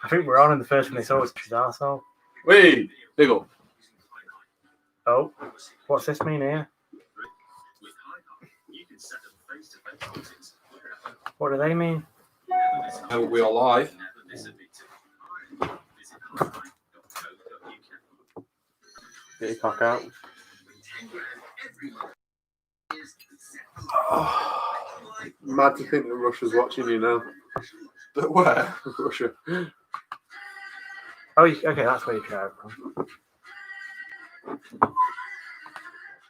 I think we're on in the first one they saw was his arsehole. Wait, big up. Oh, what's this mean here? What do they mean? We are live. Get your cock out. Oh, mad to think that Russia's watching you now. But where? Russia. Oh, okay, that's where you go from.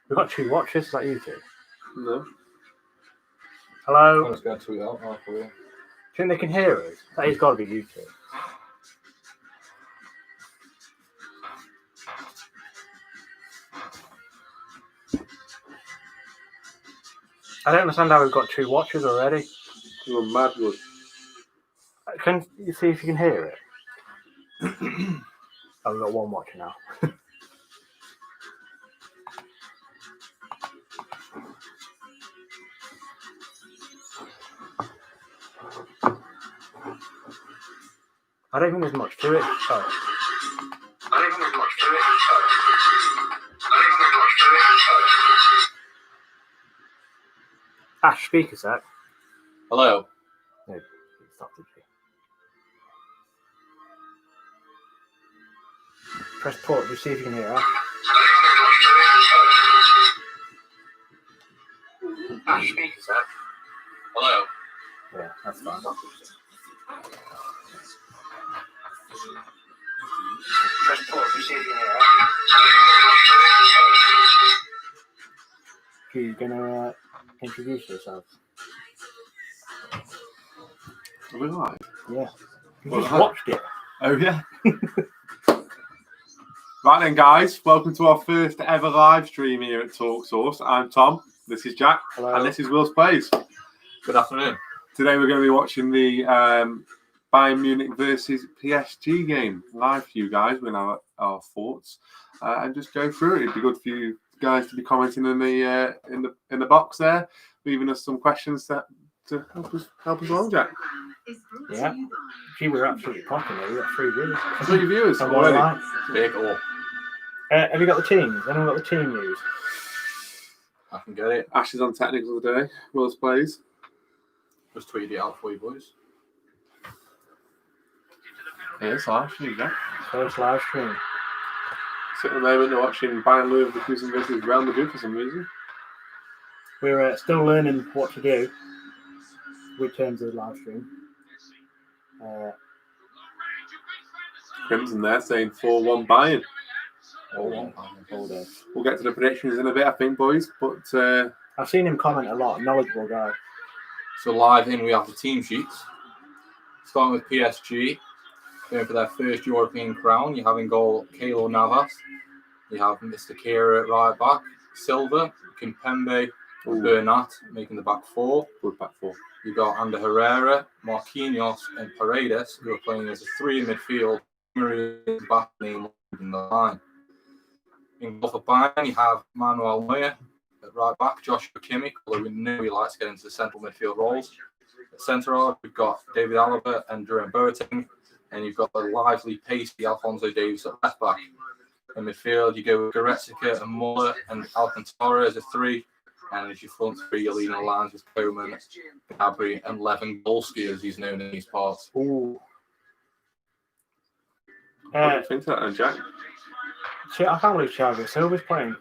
We've got 2 watchers. Is that you two? No. Hello? I was going to tweet out for you. Do you think they can hear us? That has got to be you two. I don't understand how we've got 2 watchers already. You're mad, good. Can you see if you can hear it? Oh, we've got 1 watcher now. I don't think there's much to it. Sorry. Ash, speak a sec. Hello. No, stop the G. Press pause, just see if you can hear Ash. Ash, speak a sec. Hello. Yeah, that's fine. Press pause, just see if you can hear Ash. You're gonna introduce yourself. Are we live? Yeah. You Well, just hi. watched it. Oh, yeah. Right then, guys. Welcome to our first ever live stream here at Talk Source. I'm Tom. This is Jack. Hello. And this is Wilsplayz. Good afternoon. Today we're going to be watching the Bayern Munich versus PSG game live for you guys. We're now our thoughts and just go through it. It'd be good for you guys to be commenting in the box there, leaving us some questions to help us along, Jack. Yeah. Gee, we're absolutely popping it. We've got 3 viewers. 3 viewers And already. one like. Big up. Have you got the teams? Anyone got the team news? I can get it. Ash is on technical today. Wilsplayz. Just tweeted it out for you boys. Yes, live stream, Jack. First live stream. Sitting at the moment, they're watching Bayern Munich versus Real Madrid for some reason. We're still learning what to do with terms of the live stream. Crimson there saying 4-1 Bayern. All day. We'll get to the predictions in a bit, I think, boys. But I've seen him comment a lot. Knowledgeable guy. So live in, we have the team sheets. Starting with PSG, going for their first European crown. You have in goal Keylor Navas. You have Mr. Kira at right back. Silva, Kimpembe, Bernat making the back 4. good back 4. You've got Ander Herrera, Marquinhos, and Paredes, who are playing as a 3 in midfield. Maria back in the line. In goal for Bayern, you have Manuel Neuer at right back, Joshua Kimmich, although we know he likes to get into the central midfield roles. At centre half, we've got David Alaba and Jerome Boateng, and you've got the lively, pacey Alphonso Davies at left back. In midfield, you go with Goretzka and Muller and Alcantara as a 3, and as your front 3, you're leading the lines with Coman, Gnabry, and Lewandowski, as he's known in these parts. Ooh. What do you think of that, Jack? I can't believe Thiago Silva's playing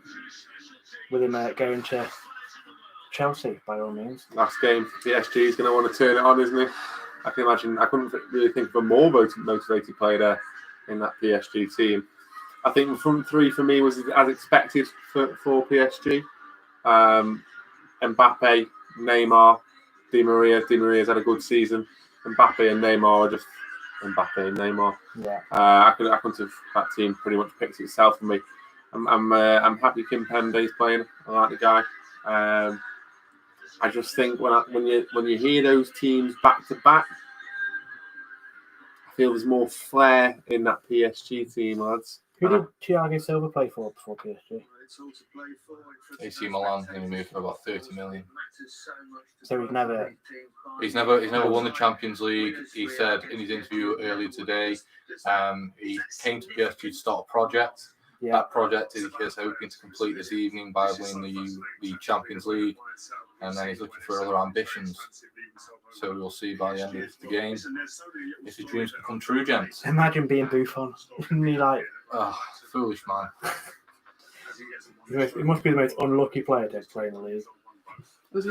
with him going to Chelsea, by all means. Last game, PSG is going to want to turn it on, isn't he? I can imagine. I couldn't really think of a more motivated player there in that PSG team. I think the front 3 for me was as expected for PSG. Mbappe, Neymar, Di Maria. Di Maria's had a good season. Mbappe and Neymar are just Mbappe and Neymar. Yeah. I couldn't have that team pretty much picked itself for me. I'm happy Kimpembe's playing. I like the guy. I just think when you hear those teams back to back, I feel there's more flair in that PSG team, lads. Who did Thiago Silva play for before PSG? AC Milan going to move for about 30 million. So He's never won the Champions League. He said in his interview earlier today, he came to PSG to start a project. Yeah. That project is hoping to complete this evening by winning the Champions League, and then he's looking for other ambitions. So we'll see by the end of the game if his dreams become true, gents. Imagine being Buffon. Isn't he like? Oh, foolish man. It must be the most unlucky player to play in the league. Has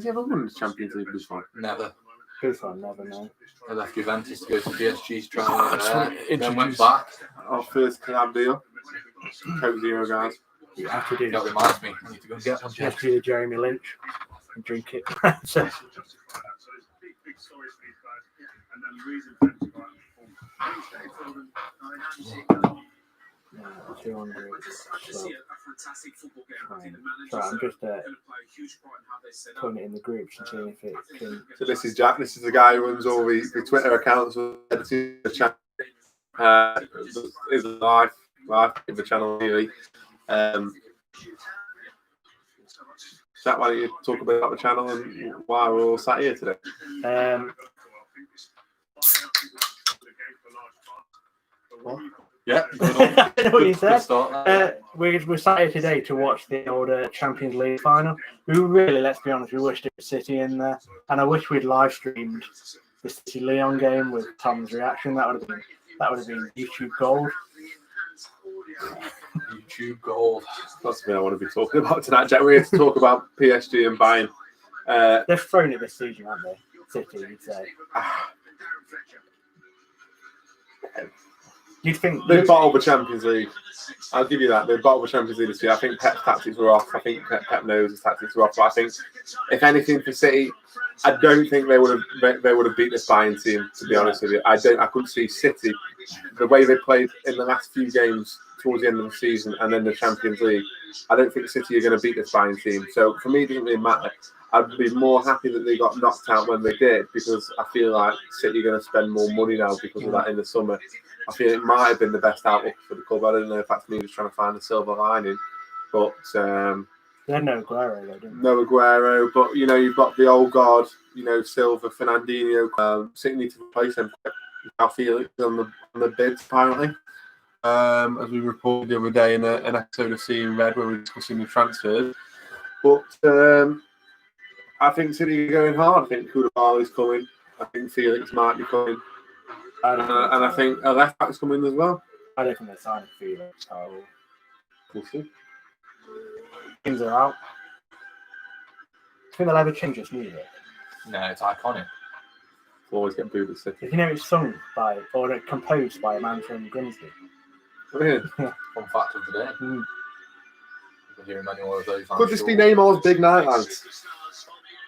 he ever won the Champions League before? Never. Buffon, never know. He left Juventus to go to PSG to try and then went back. Our first collab deal. Coke Zero, guys. You have to do That reminds me, I need to go and get one. You have to do the Jeremy Lynch and drink it. So, yeah, 200. Sorry, I'm just putting it in the groups and seeing if it can. So this is Jack. This is the guy who runs all the Twitter accounts. Editing the channel. Is live in the channel really. Jack, why don't you talk about the channel and why we're all sat here today? What? Yeah, I know what you said. Start, We're sat here today to watch the old Champions League final. We really, let's be honest, we wished it was City in there, and I wish we'd live streamed the City Leon game with Tom's reaction. That would have been YouTube gold. YouTube gold. That's what I want to be talking about tonight, Jack. We're here to talk about PSG and Bayern. They've thrown it this season, haven't they? City, you'd say. You'd think They bottled the Champions League. I'll give you that. They bottled the Champions League this year. I think Pep's tactics were off. I think Pep knows his tactics were off. But I think, if anything, for City, I don't think they would have beat this Bayern team. To be honest with you, I couldn't see City the way they played in the last few games towards the end of the season and then the Champions League. I don't think City are going to beat this Bayern team. So for me, it doesn't really matter. I'd be more happy that they got knocked out when they did, because I feel like City are going to spend more money now because of that in the summer. I feel it might have been the best outlook for the club. I don't know if that's me just trying to find a silver lining, but they had no Aguero though, didn't they? no Aguero. But you've got the old guard, Silva, Fernandinho. City need to replace them. I feel it's on the bids apparently. As we reported the other day in an episode of Seeing Red where we were discussing the transfers. But I think City are going hard. I think Koulibaly's coming. I think Felix might be coming. And I think a left back's coming as well. I don't think they're signing Felix. So We'll see. things are out. I think they'll ever change this music. No, it's iconic. Always get booed at City. Did you know it's sung by or composed by a man from Grimsby? Really? Fun fact of the day. Mm. We're hearing many more of those. Could this be Neymar's big night, lads?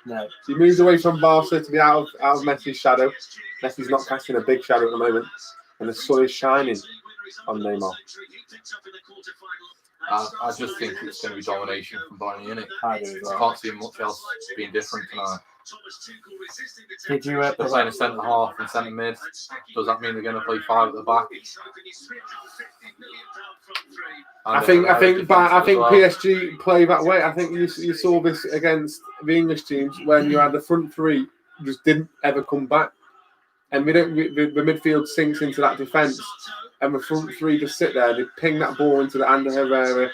No. He moves away from Barca to be out of Messi's shadow. Messi's not casting a big shadow at the moment, and the sun is shining on Neymar. I just think it's going to be domination from Bayern Munich. I do as I well. can't see much else being different tonight. Did you They're playing a centre half and centre mid. Does that mean they're going to play five at the back? I think PSG play that way. I think you saw this against the English teams when you had the front three just didn't ever come back, and the midfield sinks into that defence, and the front three just sit there. They ping that ball into the hand of Herrera,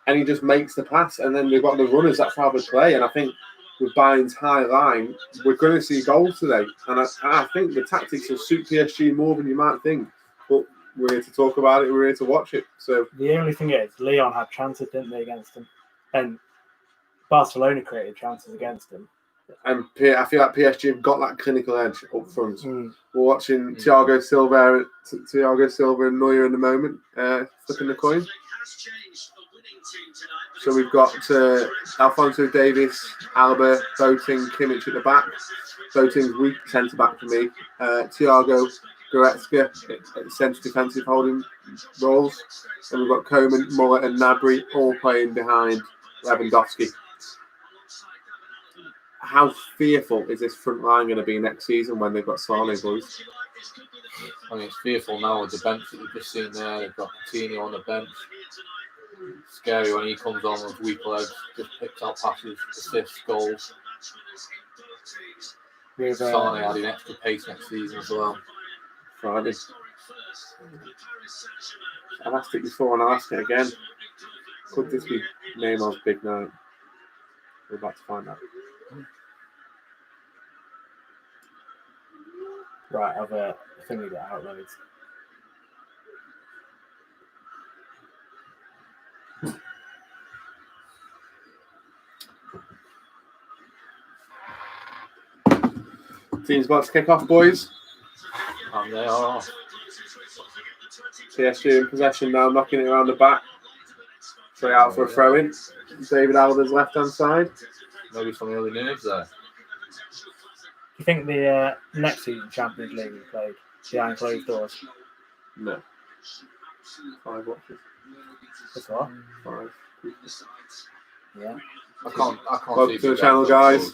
and he just makes the pass, and then they've got the runners. That's how they play, and I think with Bayern's high line, we're going to see goals today, and I think the tactics will suit PSG more than you might think. But we're here to talk about it. We're here to watch it. So the only thing is, Leon had chances, didn't they, against him, and Barcelona created chances against him. And I feel like PSG have got that clinical edge up front. We're watching Thiago Silva and Neuer in the moment, flipping the coin. So we've got Alphonso Davies, Alaba, Boateng, Kimmich at the back. Boateng's weak centre back for me. Thiago, Goretzka at centre defensive holding roles. And we've got Coman, Muller and Gnabry all playing behind Lewandowski. How fearful is this front line going to be next season when they've got Sane, boys? I mean, it's fearful now with the bench that we've just seen there. They've got Coutinho on the bench. Scary when he comes on with weak legs, just picks out passes, assists, goals. With Sane adding extra pace next season as well. Friday. I've asked it before and I'll ask it again. Could this be Neymar's big night? We're about to find out. right, I've thingy that out loads. Team's about to kick off, boys. And they are. PSG in possession now, knocking it around the back. Straight out for a throw-in. David Alder's left-hand side. Maybe some early nerves there. Do you think the next season Champions League we played behind closed doors? No. 5 watches. That's what? 5. Yeah. I can't Welcome see to the channel, guys.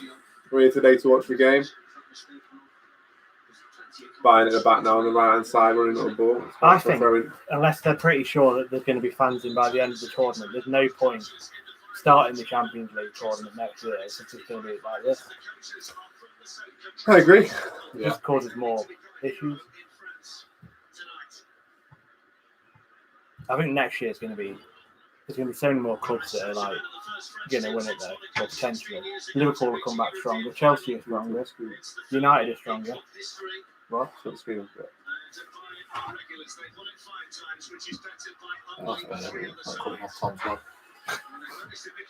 We're here today to watch the game. Bayern at the back now on the right-hand side, running up the ball. I think, unless they're pretty sure that there's going to be fans in by the end of the tournament, there's no point starting the Champions League tournament next year. It's just going to be like this. I agree. It just causes more issues. I think next year is going to be, there's going to be so many more clubs that are like going to win it though, or potentially. Liverpool will come back stronger. Chelsea is stronger. United is stronger. What? That's better. That's coming off Tom's lab.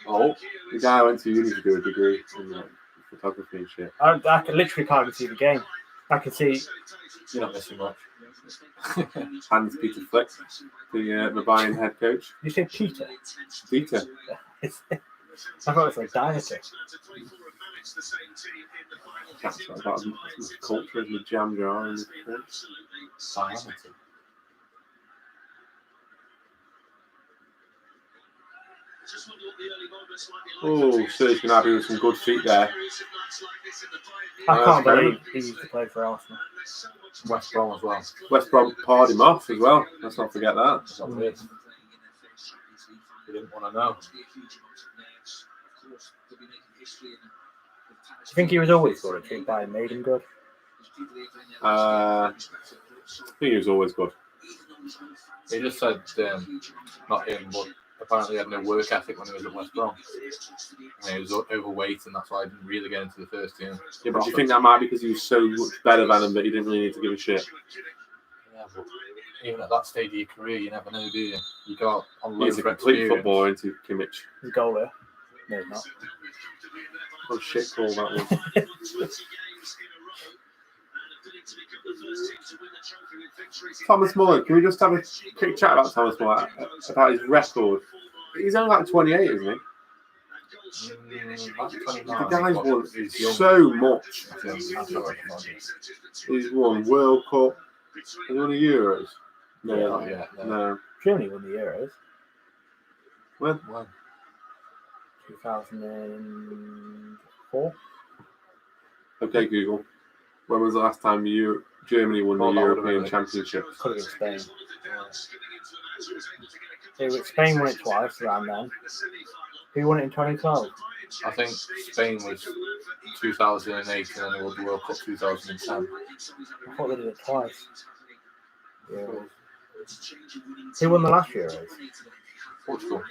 Oh, the guy I went to uni to do a degree in photography and shit. I literally can't even see the game. I can see. You're not missing much. Hans Peter Flick, the Bayern head coach. You say Peter? Peter. I thought it was like dieter. That's about as much culture as the jam jar in the Oh, Serge Gnabry with some good feet there. I can't believe he used to play for Arsenal. West Brom as well. West Brom parred him off as well. Let's not forget that. That's what it is. He didn't want to know. Do you think he was always good? Do you think Bayern made him good? I think he was always good. He just said, not him, but apparently he had no work ethic when he was at West Brom. And he was overweight, and that's why he didn't really get into the first team. Yeah, but do you think that might be because he was so much better than him that he didn't really need to give a shit? Yeah, but even at that stage of your career, you never know, do you? You got on He's loads a of complete experience. footballer, isn't he, Kimmich? He's a goalie. No, he's not. What a shit call that was. Thomas Muller, can we just have a quick chat about Thomas Muller, about his record? He's only like 28, isn't he? The guy's won so much. He's won World Cup. He won the Euros. No, no. Germany won the Euros. When? 2004. Okay, Google. When was the last time Germany won the European Championship? Could have been Spain. Spain won it twice around then. Who won it in 2012? I think Spain was 2008 and then they won the World Cup 2010. I thought they did it twice. Yeah. Who won the last Euros? Portugal.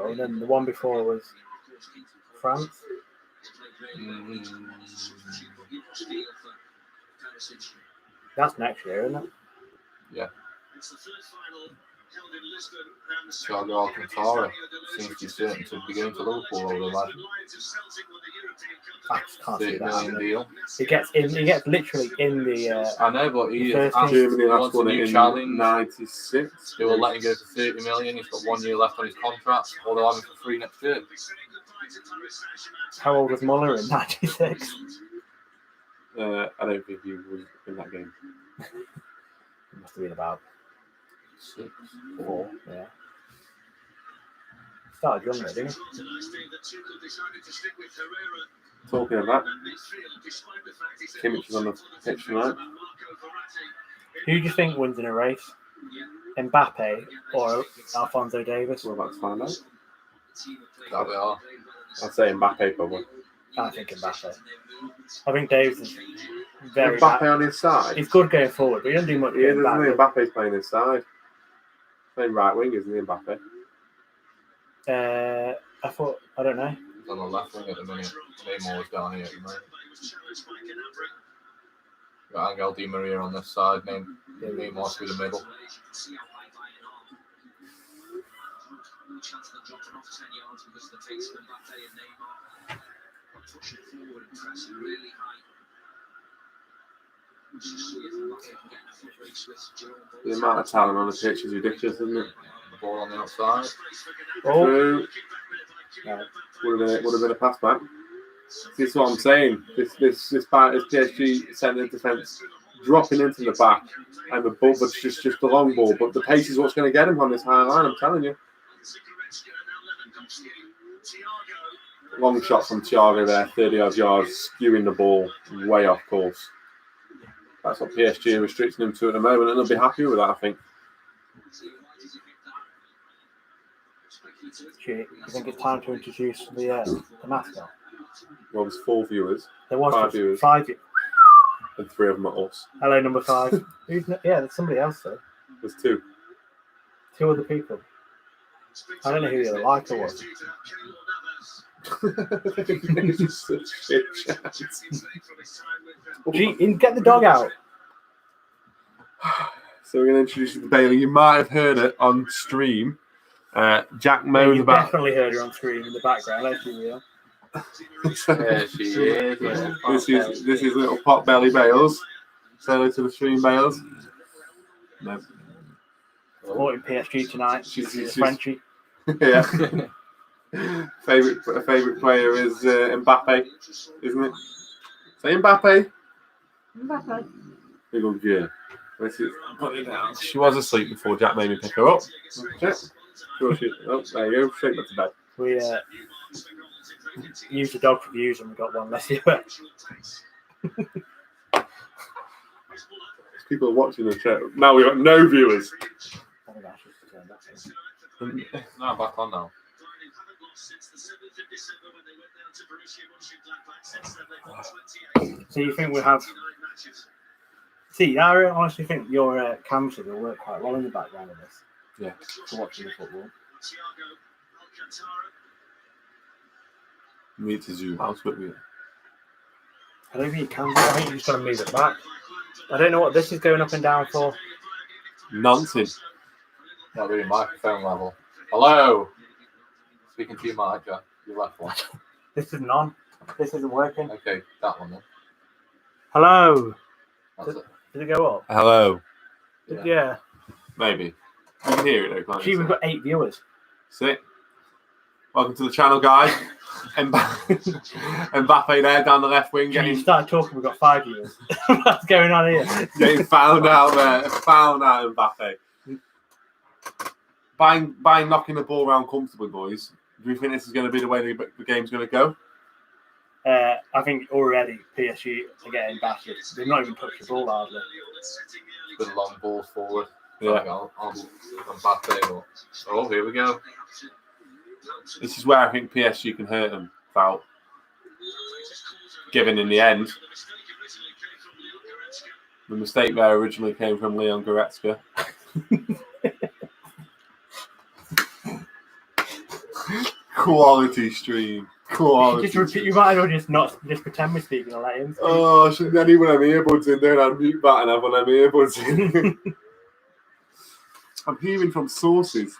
And then the one before was France. That's next year, isn't it? Yeah. Thiago Alcantara seems to be certain to be going to Liverpool over the line. I just can't see $30 million that. deal. He gets literally in the. I know, but he first asked Germany last wants a won it new in challenge. 96. They will let him go for $30 million. He's got 1 year left on his contract, or they'll have him for free next year. How old was Muller in 96? I don't think he was in that game. It must have been about 6, 4, yeah. Started young though, didn't he? Talking of that, Kimmich is on the pitch tonight. Who do you think wins in a race? Mbappe or Alphonso Davies? We're about to find out. That we are. I'd say Mbappe probably. I think Mbappe. I think Davies is very Mbappe on his side. He's good going forward, but he doesn't do much. Yeah, doesn't he? Mbappe's playing his side. Playing right wing, isn't he, Mbappe? I don't know. He's on the left wing at the minute. Neymar's down here at the moment. Got Angel Di Maria on this side. Neymar's through the middle. The amount of talent on the pitch is ridiculous, isn't it? The ball on the outside. Oh, True. Would have been a pass back. This is what I'm saying. This PSG centre defence dropping into the back, and the ball, but just the long ball. But the pace is what's going to get him on this high line. I'm telling you. Long shot from Thiago there, 30-odd yards, skewing the ball way off course. That's what PSG are restricting him to at the moment, and they'll be happy with that, I think. do you think it's time to introduce the mascot? Well, there's 4 viewers. There was 5 viewers, 5. and 3 of them are us. Hello, number 5. There's somebody else though. There's 2. 2 other people. I don't know who the other liker was. Get the dog out. So we're going to introduce you to Bailey. You might have heard it on stream. Jack moans You about. definitely heard her on screen in the background. Let's be real. Yeah, she is. This is little pot belly Bales. Say hello to the stream Bales. No. Supporting PSG tonight. She's Frenchie. Yeah. Favorite player is Mbappe, isn't it? Say Mbappe. Big old girl. Put it down. She was asleep before Jack made me pick her up. Okay. Oh, there you go. Straight back to bed. We used the dog for views and we got one less viewer. People are watching the chat. Now we've got no viewers. I think I should turn that on. No, back on now. So you think we have? See, I honestly think your cameras will work quite well in the background of this. Yeah. For watching the football. We need to zoom out, but we. I don't think you can. I think you just got to move it back. I don't know what this is going up and down for. Nonsense. Not really microphone level. Hello. Speaking to you, Mike. Your left one. This is none. This isn't working. Okay, that one then. Hello. That's it. Did it go up? Hello. Yeah. Maybe. You can hear it though, can't Gee, you? we've got 8 viewers. Sick. Welcome to the channel, guys. Mbappe there down the left wing, You getting started talking, we've got 5 viewers. What's going on here? getting found out there. Found out Mbappe. By knocking the ball around comfortably, boys. Do you think this is going to be the way the game's going to go? I think already PSG are getting battered. They've not even touched the ball hardly. Good long balls forward. Yeah. On Mbappe. Oh, here we go. This is where I think PSG can hurt them without giving in the end. The mistake there originally came from Leon Goretzka. Quality stream. Quality. Just repeat, you might as well just pretend we're speaking and let him speak. Oh, shouldn't any one of them earbuds in there and I'd mute that and have one of them earbuds in. I'm hearing from sources.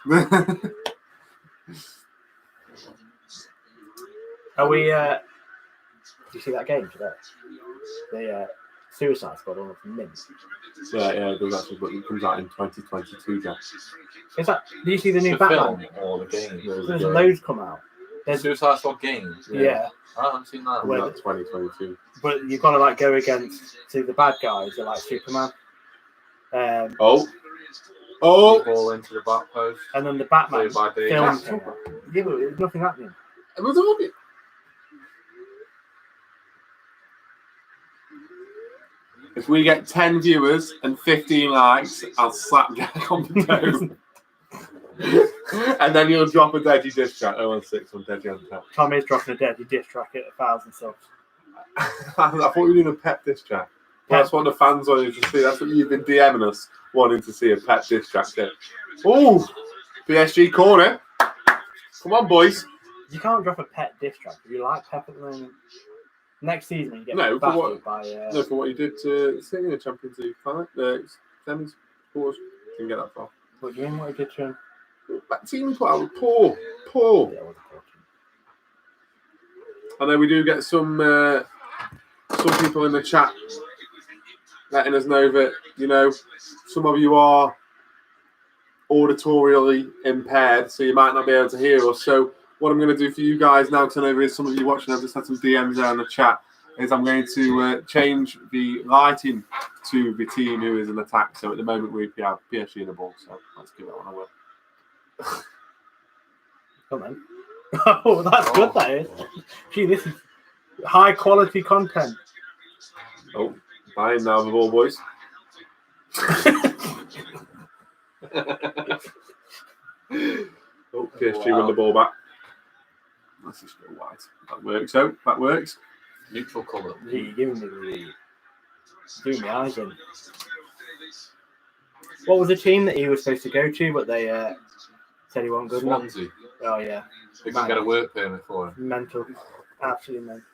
Are we? Did you see that game today? The Suicide Squad on from Mint. Yeah, it does actually, but it comes out in 2022, Jack. Is that? Do you see the new The Batman? film or the game? There's loads come out. There's, Suicide Squad games. yeah, I haven't seen that. Comes out 2022. but you've got to like go against the bad guys. They're like Superman. Oh! Ball into the back post. And then the Batman Day by day. film. Yeah, but there's nothing happening. If we get 10 viewers and 15 likes, I'll slap Jack on the toe. And then you'll drop a Deadly diss track. 016 on Deadly on track. Tom is dropping a Deadly diss track at 1,000 subs. I thought we were doing a pet diss track. Well, that's what the fans wanted to see. That's what you've been DMing us, wanting to see a pet diss track. Oh, PSG corner. Come on, boys. You can't drop a pet diss track. If you like Pep at the moment, next season you get No, for what, by. no, for what you did to City in the Champions League final, semis, quarters. Didn't get that far. What do you mean? What you did to him? That team put out poor. Yeah, it was important. I know we do get some people in the chat letting us know that, you know, some of you are auditorially impaired, so you might not be able to hear us. So what I'm going to do for you guys now, because I know there is some of you watching, I've just had some DMs there in the chat, is I'm going to change the lighting to the team who is in attack. So at the moment we have PSG in the ball, so let's give that one a whirl. Come on. Oh, that's good, that is. Gee, this is high quality content. Oh, Bayern now the ball, boys. Oh, PSG win the ball back. Let's just go white. That works out. That works. Neutral colour. Gee, give me eyes in. What was the team that he was supposed to go to, but they said he wasn't good enough? Swansea. Oh, yeah. They can get a work permit for him. Mental. Absolutely mental.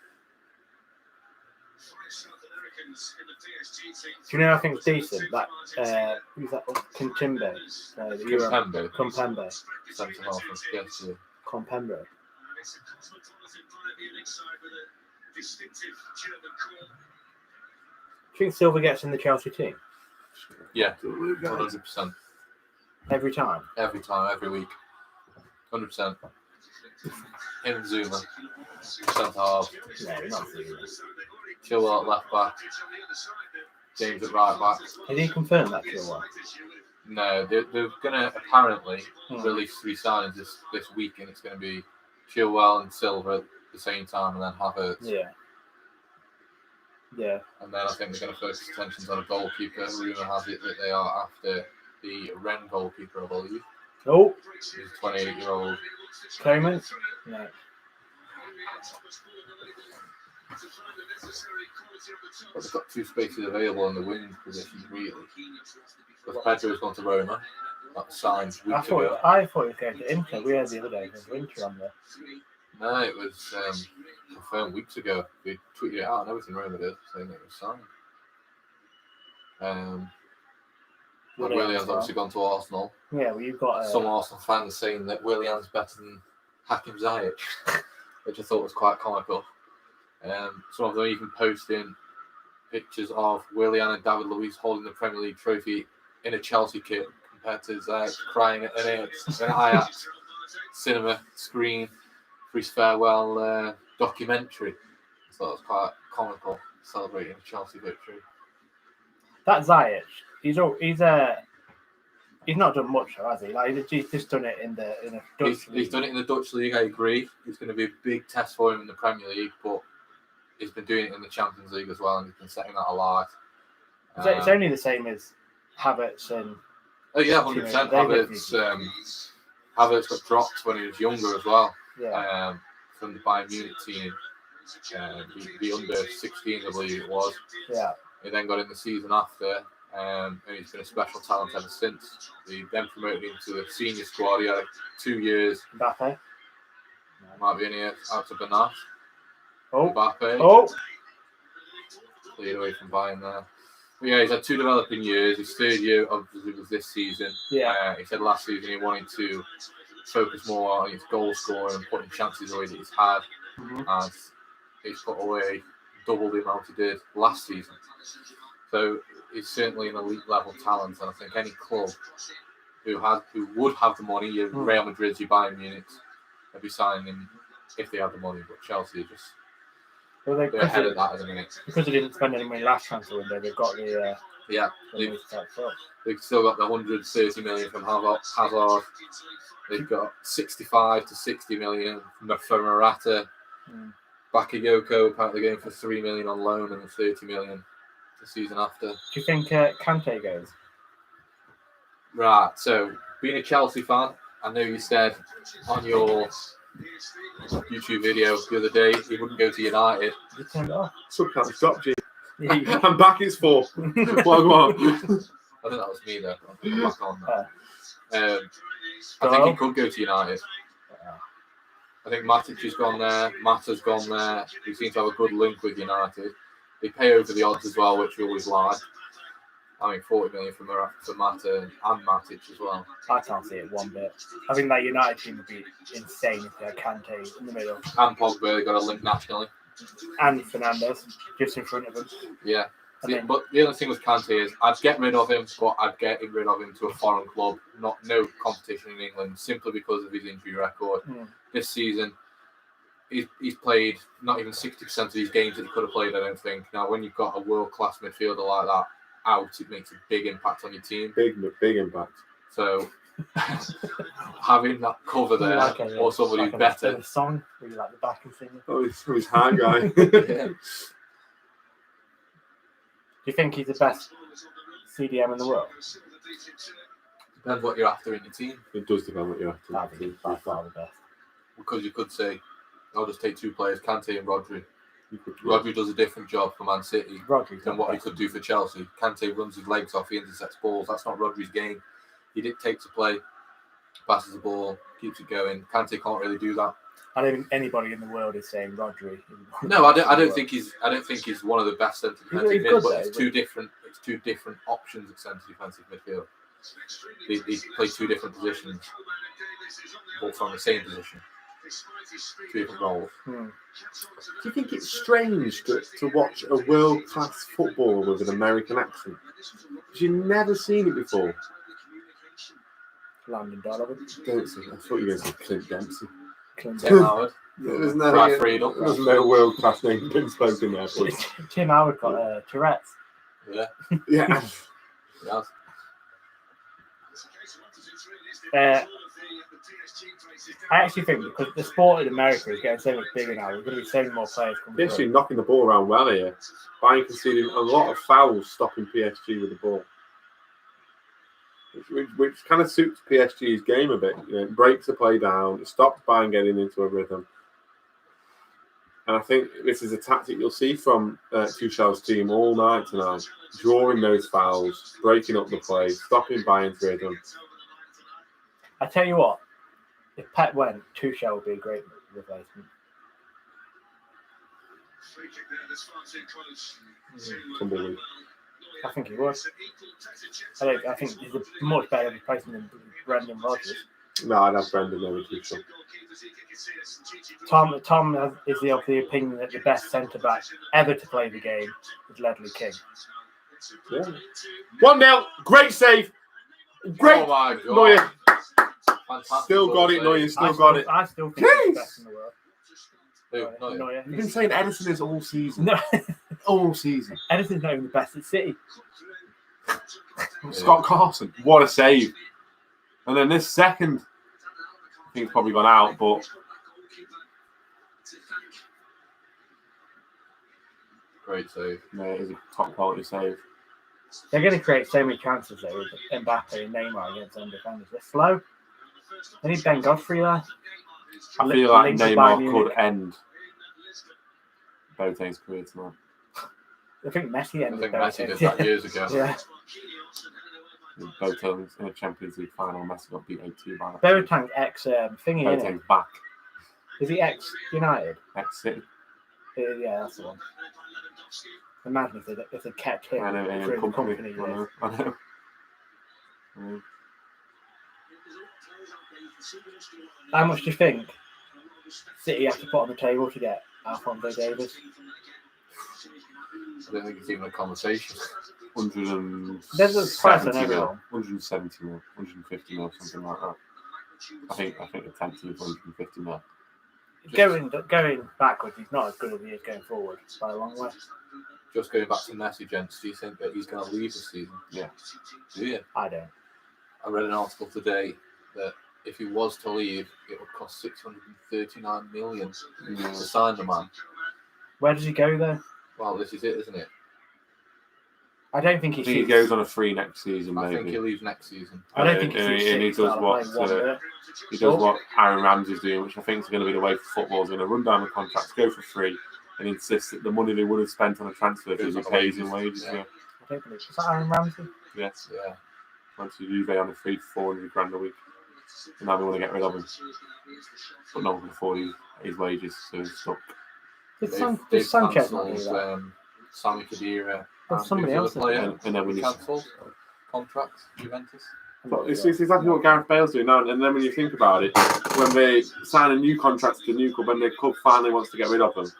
Do you know, I think it's decent. That, who's that one? Kimpembe. Compembe. Centre half of PSG. Compembe. Do you think Silva gets in the Chelsea team? Yeah, 100%. Every time? Every time, every week. 100%. Him and Zuma. Centre half. No, not Silva. Chilwell at left back. James at right back. Has he confirmed that Chilwell? No, they're going to apparently release 3 signings this week, and it's going to be Chilwell and Silva at the same time, and then Havertz. Yeah. Yeah. And then I think they're going to focus attentions on a goalkeeper. Rumour has it that they are after the Rennes goalkeeper, I believe. Oh. He's a 28-year-old. Clement? No. But they've got 2 spaces available in the wing position, really. Because Pedro's gone to Roma. That was signed weeks ago. I thought he was going to Inter. We heard the other day there's Inter on there. No, it was confirmed weeks ago. They tweeted it out and everything, Roma did, saying it was signed. Willian's obviously gone to Arsenal. Yeah, well, you've got some Arsenal fans saying that Willian's better than Hakim Ziyech, which I thought was quite comical. Some of them even posting pictures of Willian and David Luiz holding the Premier League trophy in a Chelsea kit compared to Ziyech crying at an Ajax cinema screen for his farewell documentary. So that was quite comical, celebrating a Chelsea victory. That Ziyech, he's not done much, has he? Like he's just done it in a Dutch league. He's done it in the Dutch league. I agree. It's going to be a big test for him in the Premier League, but he's been doing it in the Champions League as well, and he's been setting that alight. It's only the same as Havertz and. Oh yeah, 100%. Havertz got dropped when he was younger as well. Yeah. From the Bayern Munich team, the under 16, I believe it was. Yeah. He then got in the season after, and he's been a special talent ever since. He then promoted him to the senior squad. He had 2 years. Mbappe. Might be in here out of Bernat. Oh. Mbappe. Oh. Cleared away from Bayern there. But yeah, he's had 2 developing years. His 3rd year obviously was this season. Yeah. He said last season he wanted to focus more on his goal scoring and putting chances away that he's had. Mm-hmm. And he's put away double the amount he did last season. So he's certainly an elite level talent, and I think any club who would have the money, your Real Madrid, your Bayern Munich, they'd be signing him if they had the money. But Chelsea are just they're ahead of that at the minute. Because they didn't spend any money last transfer window, they've got the they've still got the 130 million from Hazard. They've got 65 to 60 million from Morata. Bakayoko apparently going for 3 million on loan and 30 million the season after. Do you think Kante goes? Right, so being a Chelsea fan, I know you said on your YouTube video the other day he wouldn't go to United. You turned it off. Sometimes stop, G. Yeah. I'm back, it's 4. Go on. I think that was me though. I'll come back on that. I think he could go to United. I think Matic has gone there. Mata's gone there. He seems to have a good link with United. They pay over the odds as well, which we always like. I mean, 40 million for Mata and Matic as well. I can't see it one bit. I think that United team would be insane if they had Kante in the middle. And Pogba, they got a link nationally. And Fernandes just in front of him. Yeah. But the other thing with Kante is I'd get rid of him, but I'd get rid of him to a foreign club, no competition in England, simply because of his injury record. This season, he's played not even 60% of these games that he could have played, I don't think. Now, when you've got a world-class midfielder like that out, it makes a big impact on your team. Big impact. So, having that cover there, or somebody who's better. A song where you like the back and singer. Oh, he's high guy. Yeah. Do you think he's the best CDM in the world? Depends what you're after in your team. It does depend what you're after. That'd be by far the best. Because you could say, I'll just take 2 players, Kante and Rodri. Rodri does a different job for Man City than what he could do for Chelsea. Kante runs his legs off, he intercepts balls. That's not Rodri's game. He dictates the play, passes the ball, keeps it going. Kante can't really do that. I don't think anybody in the world is saying Rodri. No, I don't think he's one of the best centre defensive mid, but it's two different options at centre defensive midfield. They play 2 different positions, but from the same position. 2 different roles. Do you think it's strange to watch a world-class footballer with an American accent? Because you've never seen it before. Landon Donovan. Dempsey. I thought you were going to say Clint Dempsey. Tim Howard. There's no world-class name been spoken there, please. Tim Howard got Tourette's. Yeah. Yeah. I actually think because the sport in America is getting so much bigger now, there's going to be so many more players coming They're actually knocking the ball around well here. Bayern conceding a lot of fouls stopping PSG with the ball. Which kind of suits PSG's game a bit. It breaks the play down, it stops Bayern getting into a rhythm. And I think this is a tactic you'll see from Tuchel's team all night tonight. Drawing those fouls, breaking up the play, stopping Bayern's rhythm. I tell you what, if Pep went, Tuchel would be a great replacement. Tumbleweed. I think he would. I think he's a much better replacement than Brendan Rodgers. No, I'd have Brendan over Tuchel. Tom is of the opinion that the best centre-back ever to play the game is Ledley King. Yeah. 1-0. Great save. Great. Oh my God. Neuer. Fantastic. Still got it, Neuer. Still got it. I still think he's the best in the world. Neuer. You've been saying Edison is all season. No. All season. Edison's not even the best at City. Scott Carson. What a save. And then this second, I think it's probably gone out, but Great save. yeah, it is a top quality save. They're going to create so many chances though with Mbappe and Neymar against them defenders. They're slow. They need Ben Godfrey there. I feel like Neymar could end Boateng's career tonight. I think Messi ended Messi did that years ago. Yeah. Boateng's in a Champions League final. Messi got beat 8-2 by that. Boateng ex-thingy, isn't Boateng's back. Is he ex-United? Ex-City. Yeah, that's the one. Imagine if they kept him I know, in through a the company. company. I know. How much do you think City have to put on the table to get Alphonso Davies? I don't think it's even a conversation. 170 mil, 170 mil, 150 mil, something like that. I think the 10th is 150 mil. Going backwards, he's not as good as he is going forward by a long way. Just going back to Messi, gents, do you think that he's going to leave this season? Yeah. Do you? I don't. I read an article today that if he was to leave, it would cost 639 million to sign the man. Where does he go though? Well, this is it, isn't it? I don't think I think he goes on a free next season, I maybe. think he leaves next season. I don't think he does what Aaron Ramsey's doing, which I think is going to be the way for football. He's going to run down the contracts, go for free, and insist that the money they would have spent on a transfer fee be paid in wages. I don't believe is that Aaron Ramsey? Yes. Yeah. Went to Juve on a free for $400,000 a week, and now they want to get rid of him, but no one can afford his wages, so he's stuck. Did Sanchez not do that? Sammy Khedira. There's somebody else And then when cancelled contracts, Juventus. But it's exactly what Gareth Bale's doing now. And then when you think about it, when they sign a new contract to the new club, when the club finally wants to get rid of them,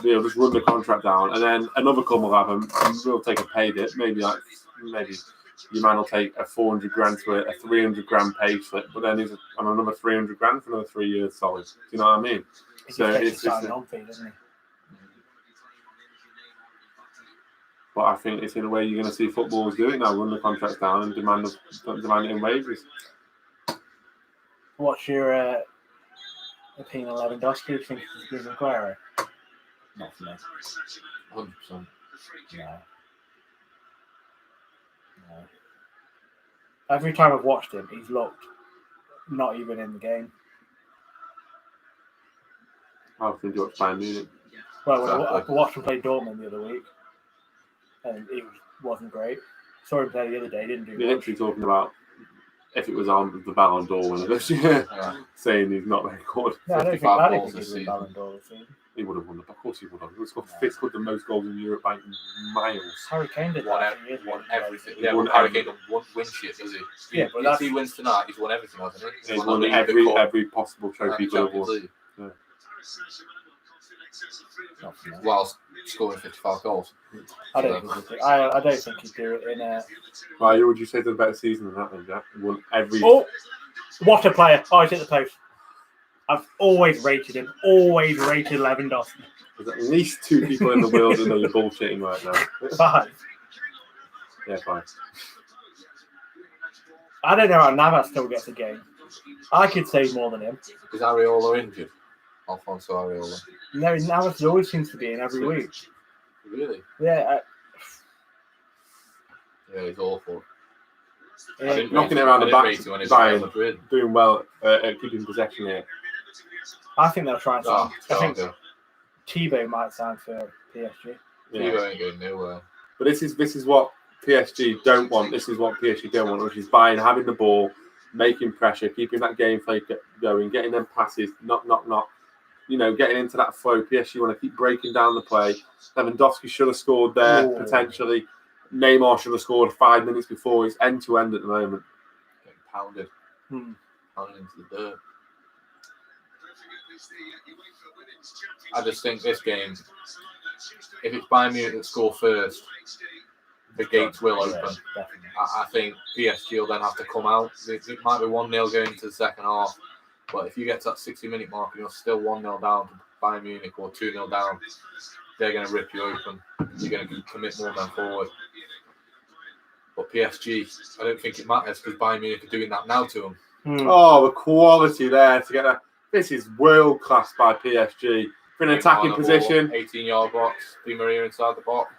they'll just run the contract down, and then another club will have them. And we'll take a pay dip. Maybe your man will take a $400,000 to a $300,000 pay slip, but then he's on another $300,000 for another 3 years solid. Do you know what I mean? So it's just on fee, doesn't he? But I think it's in a way you're going to see footballers do it now, run the contracts down and demand it in wages. What's your opinion on Lewandowski? Do you think he's a good inquiry? Not for me. 100%. No. Every time I've watched him, he's looked not even in the game. I think you watch Bayern Munich. Well, I watched him play Dortmund the other week, and he wasn't great. Saw him play the other day, didn't do You're much. actually talking about if it was on the Ballon d'Or winner this year, saying he's not very good. No, I don't think he'd win Ballon d'Or this season. He would have won it. Of course he would have. He scored the most goals in Europe by miles. Harry Kane did won everything. Yeah, won Harry Kane doesn't win shit, does he? Yeah, but if he wins tonight, he's won everything, hasn't he? He's won every possible trophy he could have won. Yeah. Whilst scoring 55 goals. I don't think he'd do it in a... Right, who would you say did a better season than that then, Jack? He won every... Oh! What a player. Oh, he's hit the post. I've always rated him. Always rated Lewandowski. There's at least 2 people in the world who know you're bullshitting right now. 5. Yeah, 5. I don't know how Navas still gets a game. I could say more than him. Is Areola injured? Alfonso Areola. No, Navas always seems to be in every week. Really? Yeah. Yeah, he's awful. Knocking it around the back, Bayern doing well at keeping possession here. I think they'll try and sign. I think Thibaut might sign for PSG. Thibaut ain't going nowhere. But this is what PSG don't want. This is what PSG don't want, which is Bayern having the ball, making pressure, keeping that game play going, getting them passes, not. Getting into that flow. PSG want to keep breaking down the play. Lewandowski should have scored there, potentially. Neymar should have scored 5 minutes before. He's end-to-end at the moment. Getting pounded. Pounded into the dirt. I just think this game, if it's Bayern Munich that score first, the gates will open. I think PSG will then have to come out. It might be 1-0 going into the second half. But if you get to that 60-minute mark and you're still 1-0 down to Bayern Munich or 2-0 down, they're going to rip you open. You're going to commit more men forward. But PSG, I don't think it matters because Bayern Munich are doing that now to them. Oh, the quality there to get that. This is world class by PSG. For an attacking position. 18-yard box. Di Maria inside the box.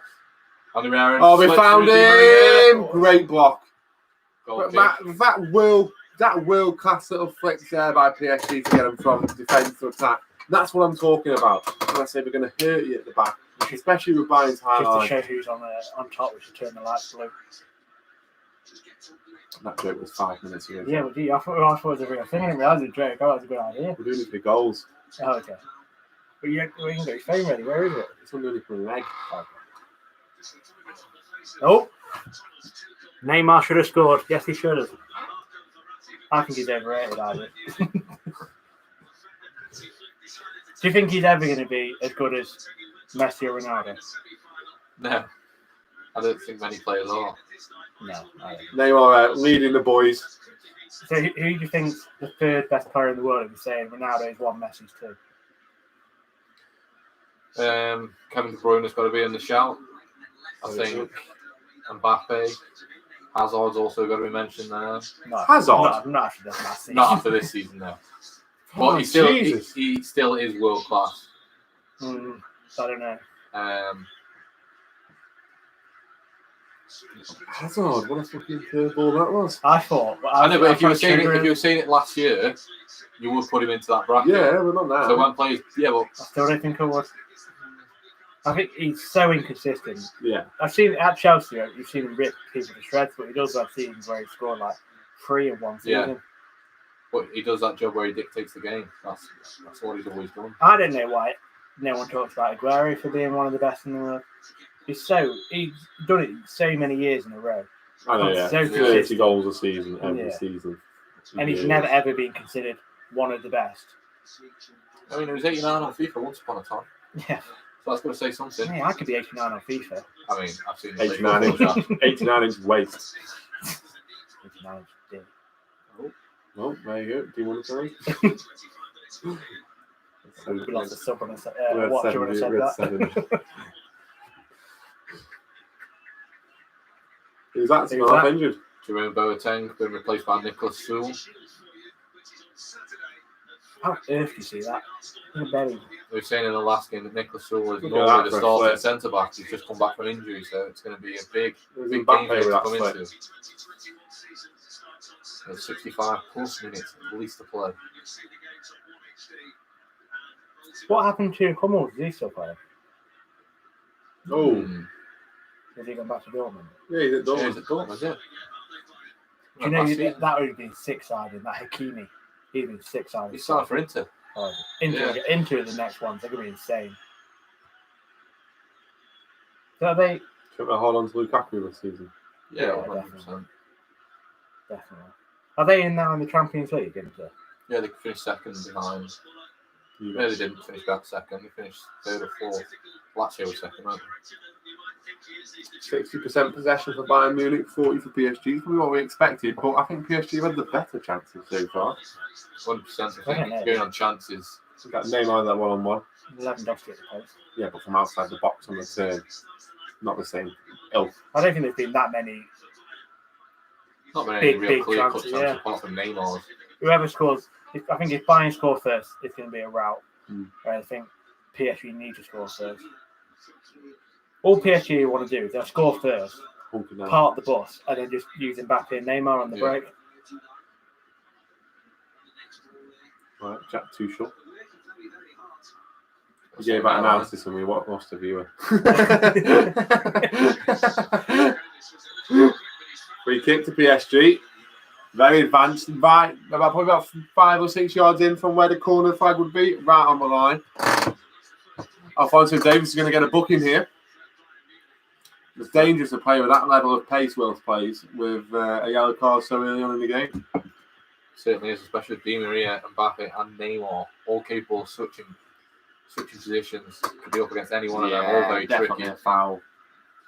Oh, we found him! Great block. That world class little flick there by PSG to get them from defence to attack. That's what I'm talking about. When I say we're going to hurt you at the back, especially with Bayern's high line. Just to show who's on top, we should turn the lights blue. That joke was 5 minutes ago. Yeah, but I thought it was a real thing. I didn't realise it was a joke. Oh, that's a good idea. We're doing it for goals. Oh, okay. But you can get your phone ready. Where is it? It's underneath my leg. Oh. Neymar should have scored. Yes, he should have. I think he's overrated, either. Do you think he's ever going to be as good as Messi or Ronaldo? No. I don't think many players are. No. Neymar leading the boys. So who do you think's the third best player in the world? If you're saying Ronaldo is 1, Messi's 2. Kevin De Bruyne's got to be in the shout. I think Mbappe. Hazard's also got to be mentioned there. No, Hazard? Not after this last season. Not after this season, no. But he still is world class. I don't know. Hazard, what a fucking curveball that was. I thought. But I know, but if you were trigger saying it last year, you would put him into that bracket. Yeah, we're not now. So when plays, yeah, well, I still don't think I would. I think he's so inconsistent. Yeah. I've seen at Chelsea, you've seen him rip people to shreds, but he does have seasons where he scored like 3 in one season. Yeah. But he does that job where he dictates the game. That's what he's always done. I don't know why no one talks about Aguero for being one of the best in the world. He's done it so many years in a row. I know, yeah. So 30 goals a season, every Yeah. season. And he's never ever been considered one of the best. I mean, he was 89 on FIFA once upon a time. Yeah. So that's going to say something. Hey, I could be 89 on FIFA. I mean, I've seen 89 inch, 89 inch waist. 89 is big. Oh, there you go. Do you want to say? We lost a sub on a We had watch. seven, You would have said we had that. 7. Who's that? Who's Half that? injured. Jermaine Boateng been replaced by Nicholas Sewell. How earth do you see that? In a belly. They were saying in the last game that Nicholas Sewell is Look at normally that the for a starting flip. centre back. He's just come back from injury, so it's going to be a big There's game Mbappe for him with to that come flip. into. There's 65 plus minutes at least to play. What happened to Hummels? Is he still playing? Oh, Has he gone back to Dortmund? yeah, he's at Yeah, he's Dortmund. at Dortmund, yeah. Do you know Last season. that would have been 6-sided? That Hakimi, he'd been 6-sided. He's signed for Inter. Oh, Yeah. Inter the next ones. They're going to be insane. So they Should we hold on to Lukaku this season? Yeah, Yeah, 100%. definitely are they in now in the Champions League? Inter? Yeah, they finished second behind. No, they didn't finish back second. They finished third or fourth. Lazio was second, right? 60% possession for Bayern Munich, 40 for PSG. Probably what we expected, but I think PSG have had the better chances so far. 100%. I I don't think know. going on chances. We got Neymar that one-on-one. Lewandowski at the post. Yeah, but from outside the box on the turn, not the same ilk. I don't think there's been that many. Not been any Big, real big clear-cut chances, chances yeah. apart from Neymar's. Whoever scores, I think if Bayern score first, it's going to be a rout. Mm. I think PSG need to score first. All PSG want to do is they'll score first, Hunker down. park the bus, and then just use Mbappe and Neymar on the Yeah. break. Right, Jack Tuchel. He gave that analysis and we lost a viewer. Free kick to PSG. Very advanced, right, probably about 5 or 6 yards in from where the corner flag would be, right on the line. Alphonso Davies is going to get a booking here. It's dangerous to play with that level of pace Wilsplayz with a yellow card so early on in the game. Certainly is, especially with Di Maria, Mbappe and Neymar, all capable of switching positions. Could be up against any one of them, all very definitely tricky. a foul.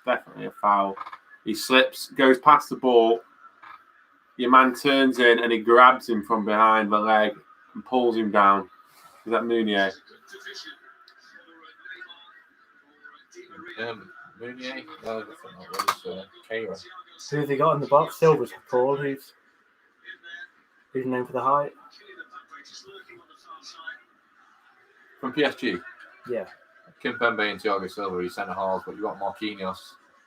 Definitely a foul. He slips, goes past the ball. Your man turns in and he grabs him from behind the leg and pulls him down. Is that Meunier? Meunier? No, I think that was Keira. Who have they got in the box? Silver's Paul, who's known for the height. From PSG, Yeah. Kimpembe and Thiago Silva, he's centre halves, but you've got Marquinhos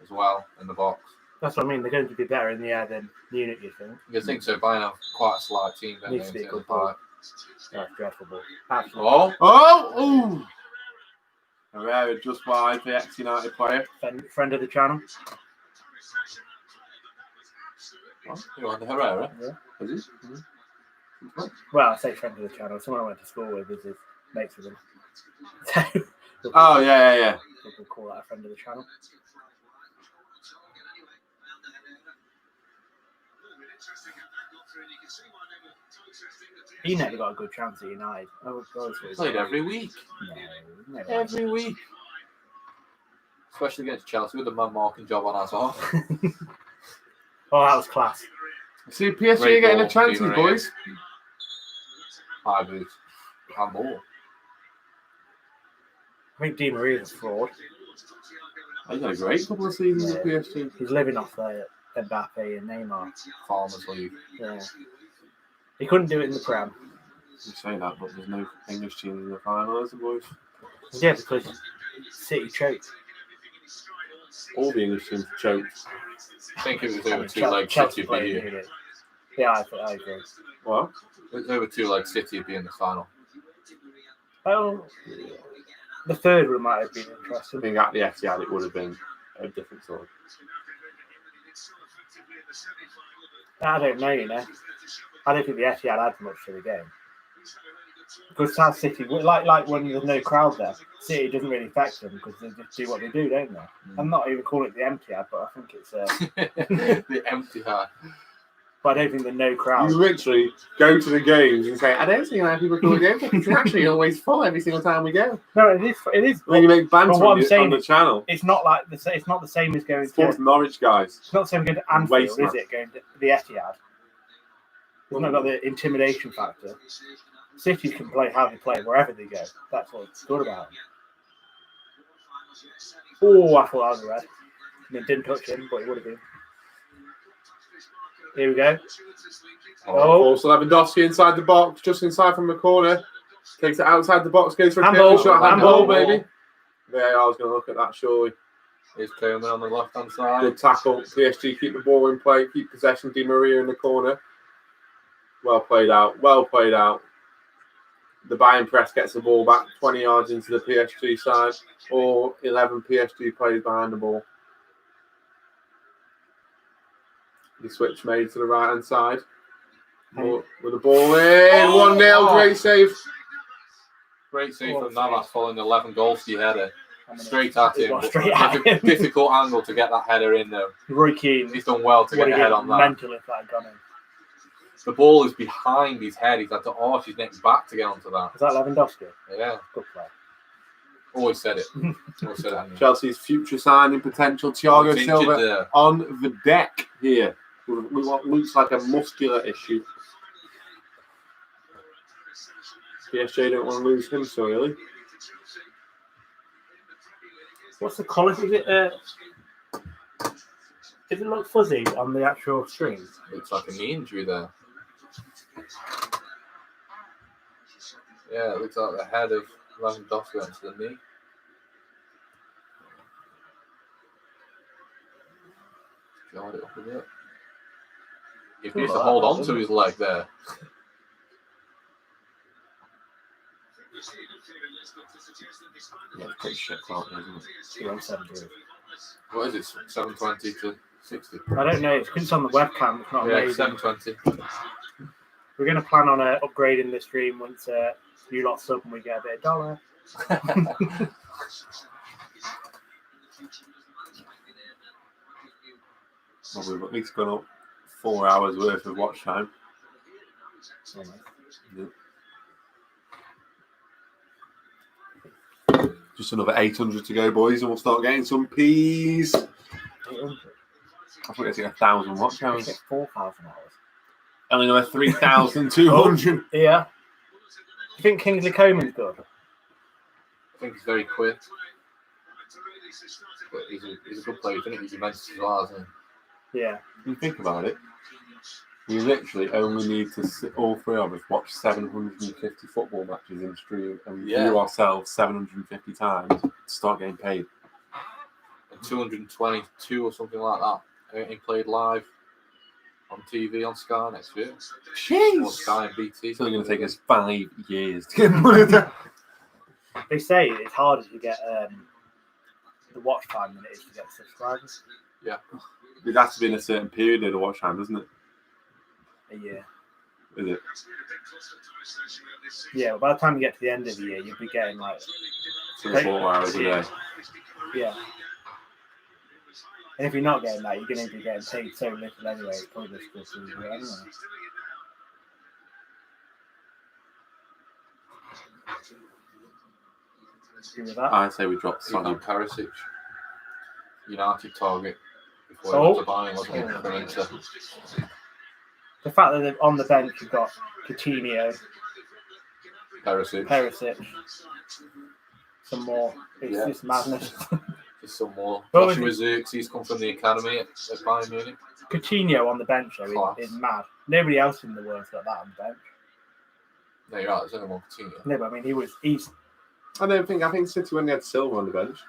as well in the box. That's what I mean. They're going to be better in the air than Munich, you think? You think so? Bayern have quite a slight team, don't Needs they? to be a in good terms of ball. height. That's dreadful ball. Absolutely. Oh, Oh! Ooh! Herrera just wide, the ex-United player. Friend of the channel. you on the Herrera? Is he? Well, I say friend of the channel. Someone I went to school with is his mates with him. So Oh, yeah. we'll call that a friend of the channel. He never got a good chance at United. Played every week. No, never. Every week. Especially against Chelsea with the man marking job on us half. Oh, that was class. See, PSG Great getting ball, the chances, Di Maria. boys. High boots. And more. I think Di Maria's a fraud. He's had a great couple of seasons at Yeah. PSG. He's living off Mbappe and Neymar. Farmers League. Yeah. He couldn't do it in the Prem. You say that, but there's no English team in the final, is there, boys? Yeah, because City choked. All the English teams choked. I think it was over two Chelsea legs. City would played be here. Munich. Yeah, I agree. What? It was over two legs. City would be in the final. Well, the third one might have been I interesting. think at the Etihad it would have been a different story. I don't know, you know. I don't think the Etihad had much to the game. Because South City, like when there's no crowd there, City doesn't really affect them because they just do what they do, don't they? I'm not even calling it the Etihad, but I think it's The Etihad. But I don't think there's no crowd. You literally go to the games and say, I don't see why people call it the Etihad. It's actually always full every single time we go. No, it is. It is. And then you make banter what on, I'm saying on the channel. It's not like it's not the same as going Sports to. Norwich guys. It's not the same as going to Anfield, Waste, is it? Going to the Etihad. It's not got the intimidation factor. City can play how they play wherever they go. That's what it's good about. Oh, I thought that was red. I mean, didn't touch him, but it would have been. Here we go. Oh, also Lewandowski inside the box, just inside from the corner. Takes it outside the box, goes for a Handball, shot. handball. Handball, baby. Yeah, I was going to look at that, surely. Here's Germain on the left-hand side. Good tackle. PSG keep the ball in play, keep possession. Di Maria in the corner. Well played out. Well played out. The Bayern press gets the ball back 20 yards into the PSG side. Or 11 PSG players behind the ball. The switch made to the right-hand side. With the ball in. 1-0. Great save. Great save from Navas following the Lewandowski header. Straight at him. Straight at him. Difficult angle to get that header in, though. Roy Keane. He's done well to get ahead on that. Mental if that had gone in. The ball is behind his head. He's had to arch his neck back to get onto that. Is that Lewandowski? Yeah. Good play. Always said it. Always said it. Chelsea's future signing potential. Thiago He's Silva injured there. on the deck here. With what looks like a muscular issue. PSG don't want to lose him so early. What's the colour? Is it? Does it look fuzzy on the actual screen? Looks like a knee injury there. Yeah, it looks like the head of Lewandowski went to the knee. Guard it up a bit. He needs to hold on to his leg there. Yeah, it's pretty shit clock, isn't it? What is it? 720 to 60? I don't know. It's on the webcam. It's not Yeah, amazing. 720. We're going to plan on upgrading the stream once you lot sub and we get a bit of dollar. Well, we've at least gone up 4 hours worth of watch time. Yeah. Just another 800 to go, boys, and we'll start getting some peas. 800. I think it's like 1,000 watch hours. 4,000 hours. Only another 3,200. Yeah. Do you think Kingsley Coman's good? I think he's very quick. But he's a good player, isn't he? He's immense as well, isn't he? Yeah. You think about it, we literally only need to sit, all three of us watch 750 football matches in stream and view ourselves 750 times to start getting paid. And 222 or something like that. He played live on TV on Sky next year. Jeez! Or Sky and BT. It's only going to take us 5 years to get money down. They say it's harder to get the watch time than it is to get subscribers. Yeah. It has to be in a certain period of the watch time, doesn't it? A year. Is it? Yeah, well, by the time you get to the end of the year, you'll be getting like 3 or 4 hours a day. Yeah. And if you're not getting that, you're going to be getting paid so little anyway. It's probably just good to do anyway. See with that? I say we drop Sonny. Karasic. United target. Before he went to Bayern, wasn't he? For Inter. The fact that they're on the bench, you've got Coutinho, Perisic. Some more. It's just madness. Just some more. Well, Joshua Zirkzee come from the academy at Bayern Munich. Coutinho on the bench though is mad. Nobody else in the world's got that on the bench. No, you're right. There's only one Coutinho. No, but I mean, he's. I think City when they had Silva on the bench.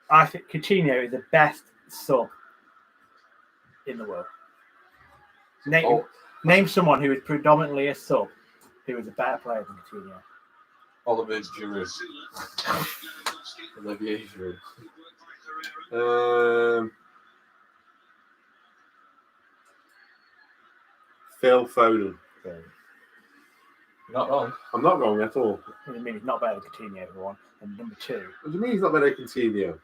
I think Coutinho is the best sub in the world. Name someone who is predominantly a sub who is a better player than Coutinho. Oliver Giroud. Olivier Giroud. Phil Foden. You're not wrong. I'm not wrong at all. I mean, he's not better than Coutinho, for one. And number two, What do you mean he's not better than Coutinho?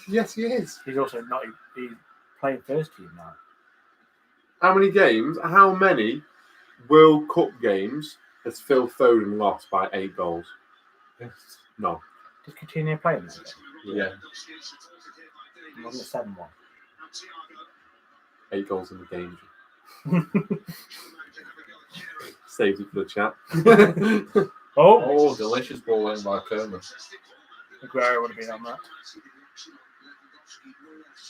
Yes, he is. he's also not. He's playing first team now. How many games? How many World Cup games has Phil Foden lost by 8 goals? No. Does Coutinho play in that game? Yeah. Wasn't it 7-1? 8 goals in the game. Saves it for the chat. Oh, delicious ball in by Kerman. Aguero would have been on that.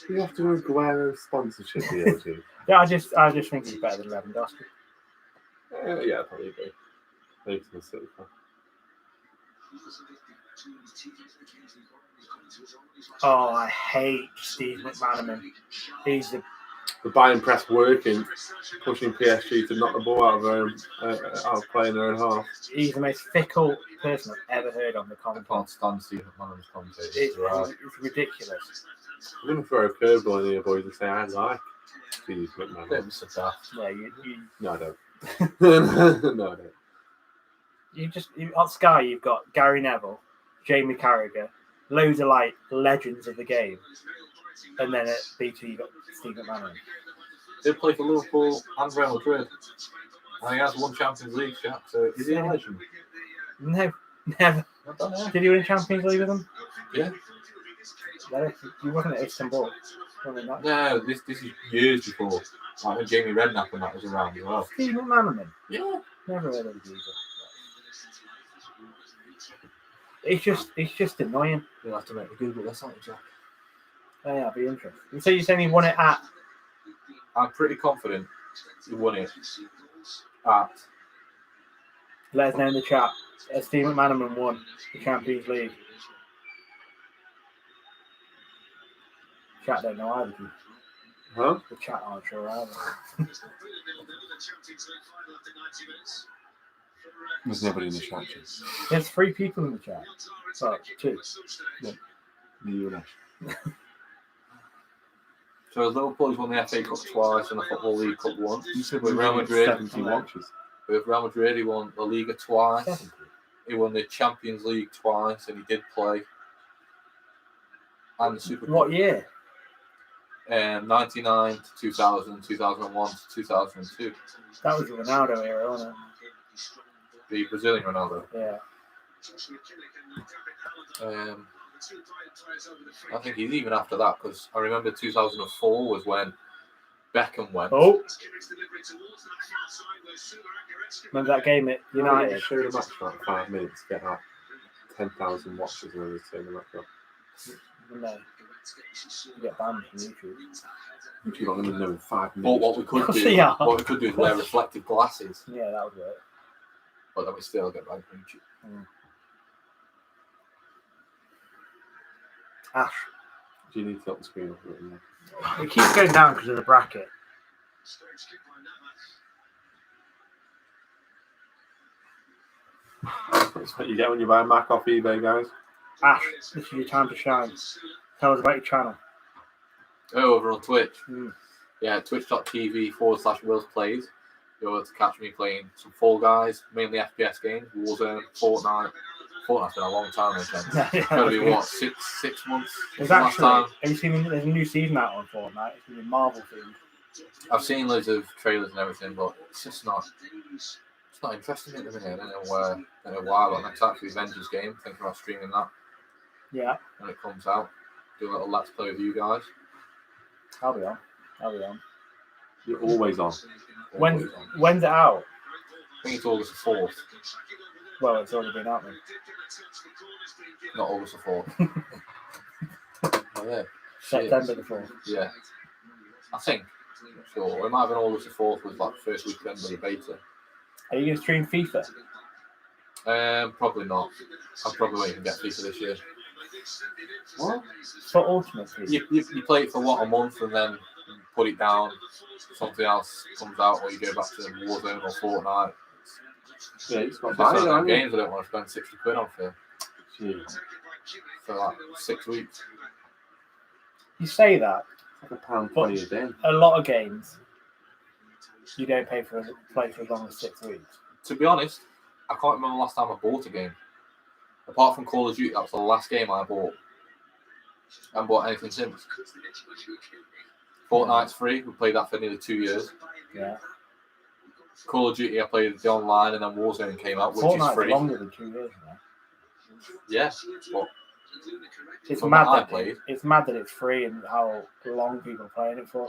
You have to do a Aguero sponsorship deal too. Yeah, I just think he's better than Lewandowski. Yeah, probably agree. Maybe to the City fan. Oh, I hate Steve McManaman. He's the Bayern press working, pushing PSG to knock the ball out of play in their own half. He's the most fickle person I've ever heard on the I comment. can't stand Steve McManaman's commentators. It's Right. ridiculous. I'm going to throw a curveball in here, boys, and say I like Steve McManaman. Bit of a daft. Yeah, you No, I don't. No, I don't. on Sky you've got Gary Neville, Jamie Carragher, loads of like legends of the game, and then at BT you got Steve McManaman. Did play for Liverpool and Real Madrid. And he has won Champions League, Jack. So is he a legend? No, never. I don't know. Did he win Champions League with them? Yeah. No, you wasn't at Istanbul. No, this is years before. Like when Jamie Redknapp and that was around as well. Steve McManaman. Yeah. Never heard of him either. It's just annoying. You'll have to make me Google this, aren't you, Jack? Oh, yeah, I'd be interested. So you're saying he won it at? I'm pretty confident he won it at. Let us know in the chat. Steve McManaman won the Champions League. Chat don't know either. Huh? The chat aren't sure either. There's nobody in the chat. There's 3 people in the chat. Sorry, 2. You and Ash. So Liverpool's won the FA Cup twice and the Football League Cup once. You said With we Real won Madrid, 70 watches. with Real Madrid, he won the Liga twice. 70. He won the Champions League twice, and he did play. And the Super Cup. What year? 99 to 2000, 2001 to 2002. That was the Ronaldo era, wasn't The Brazilian Ronaldo. it? Yeah. I think he's even after that because I remember 2004 was when Beckham went. Oh! Remember that game at United? Show the match for like 5 minutes, get like 10,000 watches and everything turn the match off. No. You get banned from YouTube. You're not going to know in 5 But minutes. what we could do, Yeah. what we could do is wear reflective glasses, Yeah, that would work. but then we still get banned from YouTube. Ash. Do you need to tilt the screen off a bit more? It keeps going down because of the bracket. That's what you get when you buy a Mac off eBay, guys. Ash, this is your time to shine. Tell us about your channel. Oh, over on Twitch. Mm. Yeah, twitch.tv/Wilsplayz. You're able to catch me playing some Fall Guys, mainly FPS games, Warzone, Fortnite. Fortnite's been a long time, I think. It's got to be, what, six months? There's last actually, time. have you seen there's a new season out on Fortnite? It's been Marvel themed. I've seen loads of trailers and everything, but it's just not. It's not interesting at the minute. I don't know why. But next actually Avengers game. Thinking about streaming that Yeah, when it comes out. Do a little let's play with you guys. I'll be on. You're always on. When's it out? I think it's August the 4th, Well, it's already been out then. not August the 4th. Oh, yeah. September the 4th. Yeah. I think. Sure. It might have been August the 4th was like the first weekend of the beta. Are you going to stream FIFA? Probably not. I'm probably waiting to get FIFA this year. What? For Ultimate Team. You play it for what, a month, and then put it down. Something else comes out, or you go back to Warzone or Fortnite. Yeah, it's got Just bad, like hasn't it? games I don't want to spend £60 on for like 6 weeks. You say that, It's like £1.20 a day. a lot of games you don't play for as long as 6 weeks. To be honest, I can't remember the last time I bought a game. Apart from Call of Duty, that was the last game I bought. I haven't bought anything since. Fortnite's free. We played that for nearly 2 years. Yeah. Call of Duty, I played the online, and then Warzone came out, which Fortnite's is free. longer than 2 years now. Yeah, but It's from mad what I that played. it's mad that it's free and how long people are playing it for.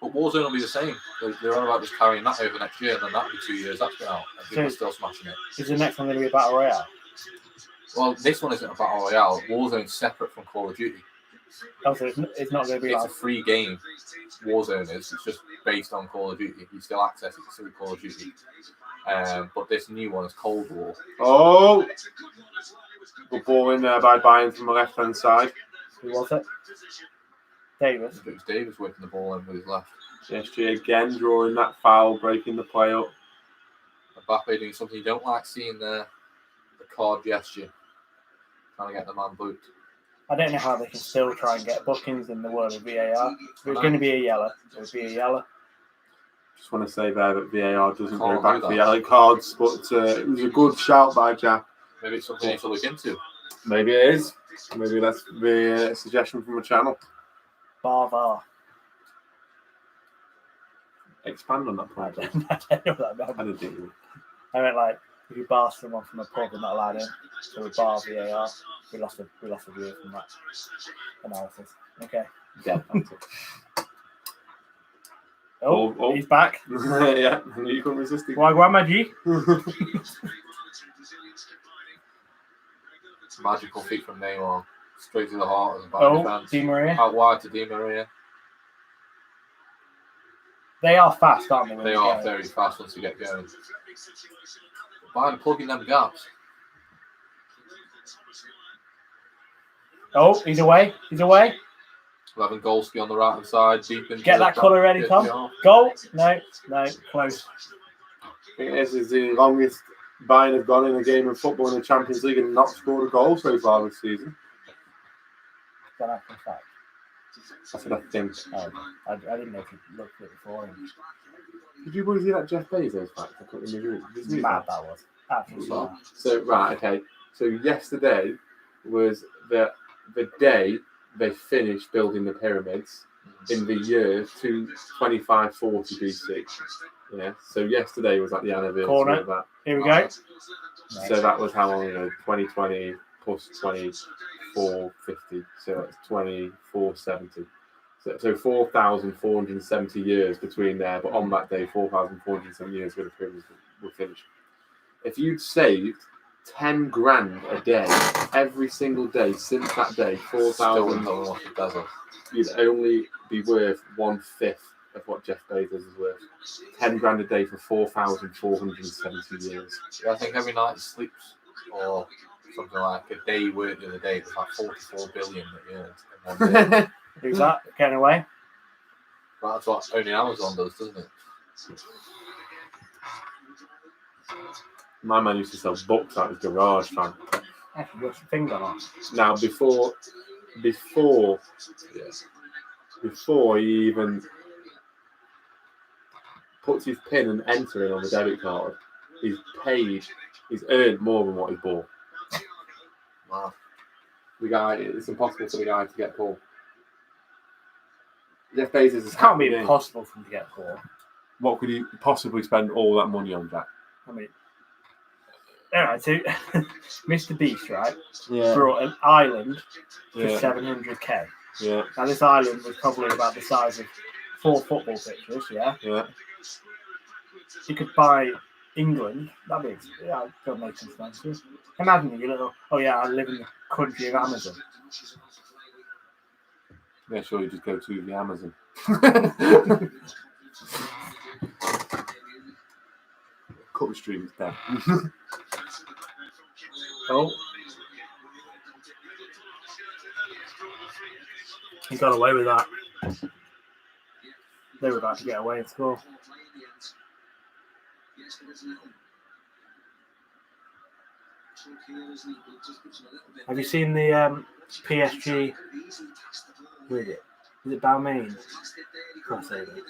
But Warzone will be the same. They're all about just carrying that over next year, and then that'll be 2 years. That's been out, and people are still smashing it. Is the next one going to be a battle royale? Well, this one isn't a battle royale. Warzone's separate from Call of Duty. Oh, so it's not going to be It's like a free game. Warzone is. It's just based on Call of Duty. You still access it through Call of Duty. But this new one is Cold War. Oh! Good ball in there by Bayern from the left-hand side. who was it? Davis. It was Davis working the ball in with his left. PSG again drawing that foul, breaking the play up. Mbappe doing something you don't like seeing there. The card gesture. Trying to get the man booked. I don't know how they can still try and get bookings in the world of VAR. If it was going to be a yellow, it would be a yellow. Just want to say there that VAR doesn't go Can't back do to that. yellow cards, but it was a good shout by Jack. Maybe it's something you need to look into. Maybe it is. Maybe that's the suggestion from the channel. Bar. Expand on that I point. don't know what that meant. I don't think you- I meant like if you bar someone from a pub and not allowed in, so we bar VAR. We lost a view from that analysis. Okay. Yeah, that's it. Oh, he's back. Yeah, you couldn't resist it. Wagwan G. Magical feet from Neymar. Straight to the heart as a Bayern fans. Di Maria. Out wide to Di Maria. They are fast, aren't they? when They get are it? very fast once you get going. Bayern plugging them gaps. Oh, he's away. Lewandowski on the right hand side, deep in. Get that colour ready, Tom. Goal? No, close. I think this is the longest Bayern have gone in a game of football in the Champions League and not scored a goal so far this season. Then I can fact. That's what I think. I didn't know if you looked at it before. Did you boys see that Jeff Bezos fact? I couldn't remember. Did you see Mad that? that was. Absolutely mad. So right, okay. So yesterday was the day they finished building the pyramids in the year 2540 BC. Yeah. So yesterday was like the anniversary Corner. of that. Here we go. So that was how long ago? 2020 plus 2450. So that's 2470. So 4,470 years between there, but on that day, 4,470 years where the pyramids were finished. If you'd saved 10 grand a day, every single day since that day, 4,000, you'd only be worth 1/5 of what Jeff Bezos is worth. 10 grand a day for 4,470 years. Yeah, I think every night he sleeps, or something like a day he worked the other day. It was like 44 billion that he earned in one day. Who's that? Getting away? Well, that's what owning Amazon does, doesn't it? My man used to sell books out his garage, man. Actually, what's the thing gone on? Now, before he even puts his pin and enter in on the debit card, he's earned more than what he's bought. Wow. The guy, it's impossible for the guy to get poor. Jeff Bezos is It can't be happy in. impossible for him to get poor. What could he possibly spend all that money on, Jack? I mean, alright, so Mr. Beast, right, Yeah. brought an island for Yeah. 700k. Yeah. Now, this island was probably about the size of 4 football pitches, yeah? Yeah. You could buy England, that'd be, yeah, that make some sense. Imagine you little, oh yeah, I live in the country of Amazon. Yeah, sure, you just go to the Amazon. Cut streams down. Oh. He got away with that. They were about to get away and score. Have you seen the PSG? Who is it? Is it Balmain? Crossover.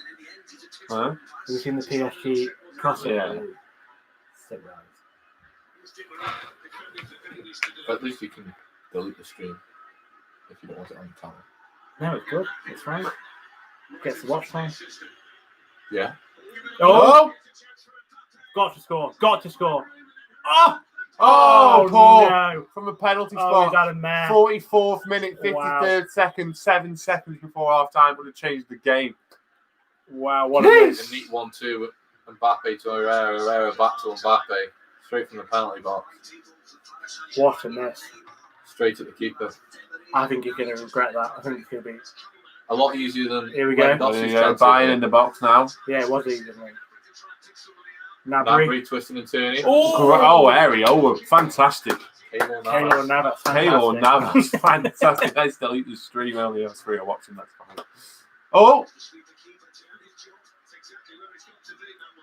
Huh? Have you seen the PSG crossover? Yeah. Sick rise. At least you can delete the stream if you don't want it on the channel. No, it's good. It's fine. Gets the watch time. Yeah. Oh! Got to score. Got to score. Oh! Oh, Paul! No. From a penalty Oh, he's spot. had a mare. 44th minute, 53rd Wow. second, 7 seconds before half time would have changed the game. Wow, what A a miss. neat 1-2. Mbappe to Herrera. Herrera back to Mbappe. Straight from the penalty box. What a miss. Straight at the keeper. I think you're going to regret that. I think it's going to be... A lot easier than Here we go. Lewandowski's chance Bayern at in the box now. Yeah, it was easy. Nabry. Nabry twisting and turning. Oh, Harry. Oh, fantastic. Keylor Navas. Keylor Navas. Fantastic. I delete the stream earlier. I was free watching that. Oh!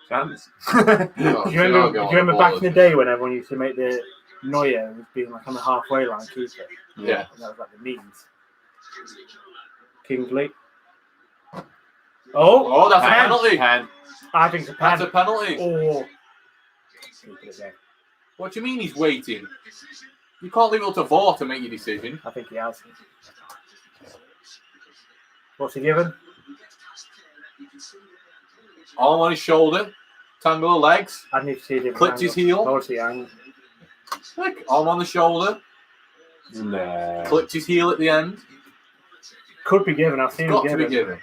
Chance. Do you remember back in the day when everyone used to make the Neuer was being like on the halfway line keeper? Yeah. And that was like the means. Kingsley. Oh, that's a pen. penalty. Pen. I think it's a pen. That's a penalty. Oh. What do you mean he's waiting? You can't leave it up to VAR to make your decision. I think he has. What's he given? Arm on his shoulder. Tangle of legs. I need to see a different Clipped his heel. Oh, see angle. Look, arm on the shoulder. No. Clipped his heel at the end. Could be given. I've seen Got him to given. be given.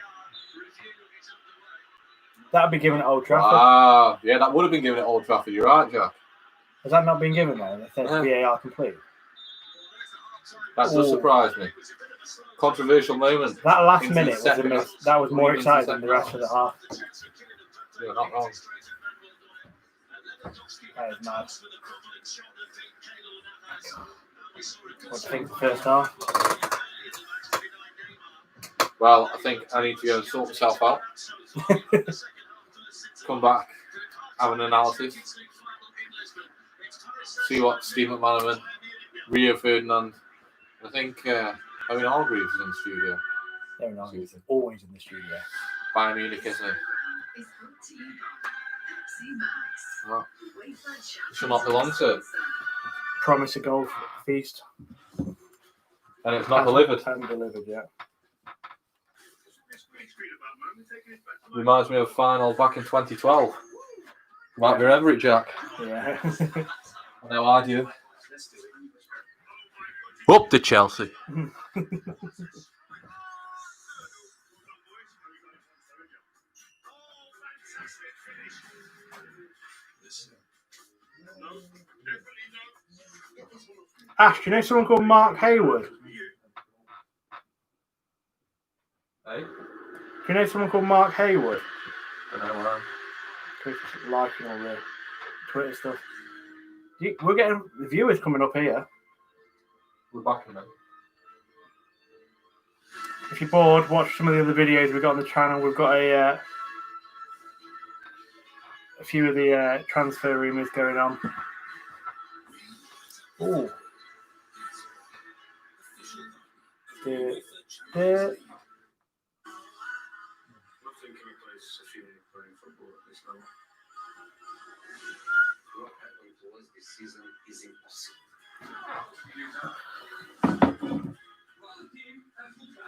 That'd be given at Old Trafford. Ah, yeah, that would have been given at Old Trafford. You're right, Jack. Has that not been given though? It says VAR complete. That does surprise me. Controversial moment. That last Into minute the was the most, that was more into the exciting than the second rest of the half. You're not wrong. That is mad. What do you think of the first half? Well, I think I need to go and sort myself out. Come back, have an analysis. See what Steve McManaman, Rio Ferdinand, I think Owen Hargreaves is in the studio. They're not. He's always in the studio. Bayern Munich, isn't he? Well, it shall not belong to. Promise a golf feast. And it's not delivered. Hasn't delivered yet. Reminds me of a final back in 2012. Might be remember it, Jack. Yeah. I know I do. Up to Chelsea. Ash, do you know someone called Mark Hayward? Hey? Do you know someone called Mark Hayward? I don't know. Chris liking all the Twitter stuff. We're getting viewers coming up here. We're back in them. If you're bored, watch some of the other videos we've got on the channel. We've got a few of the transfer rumours going on. Ooh.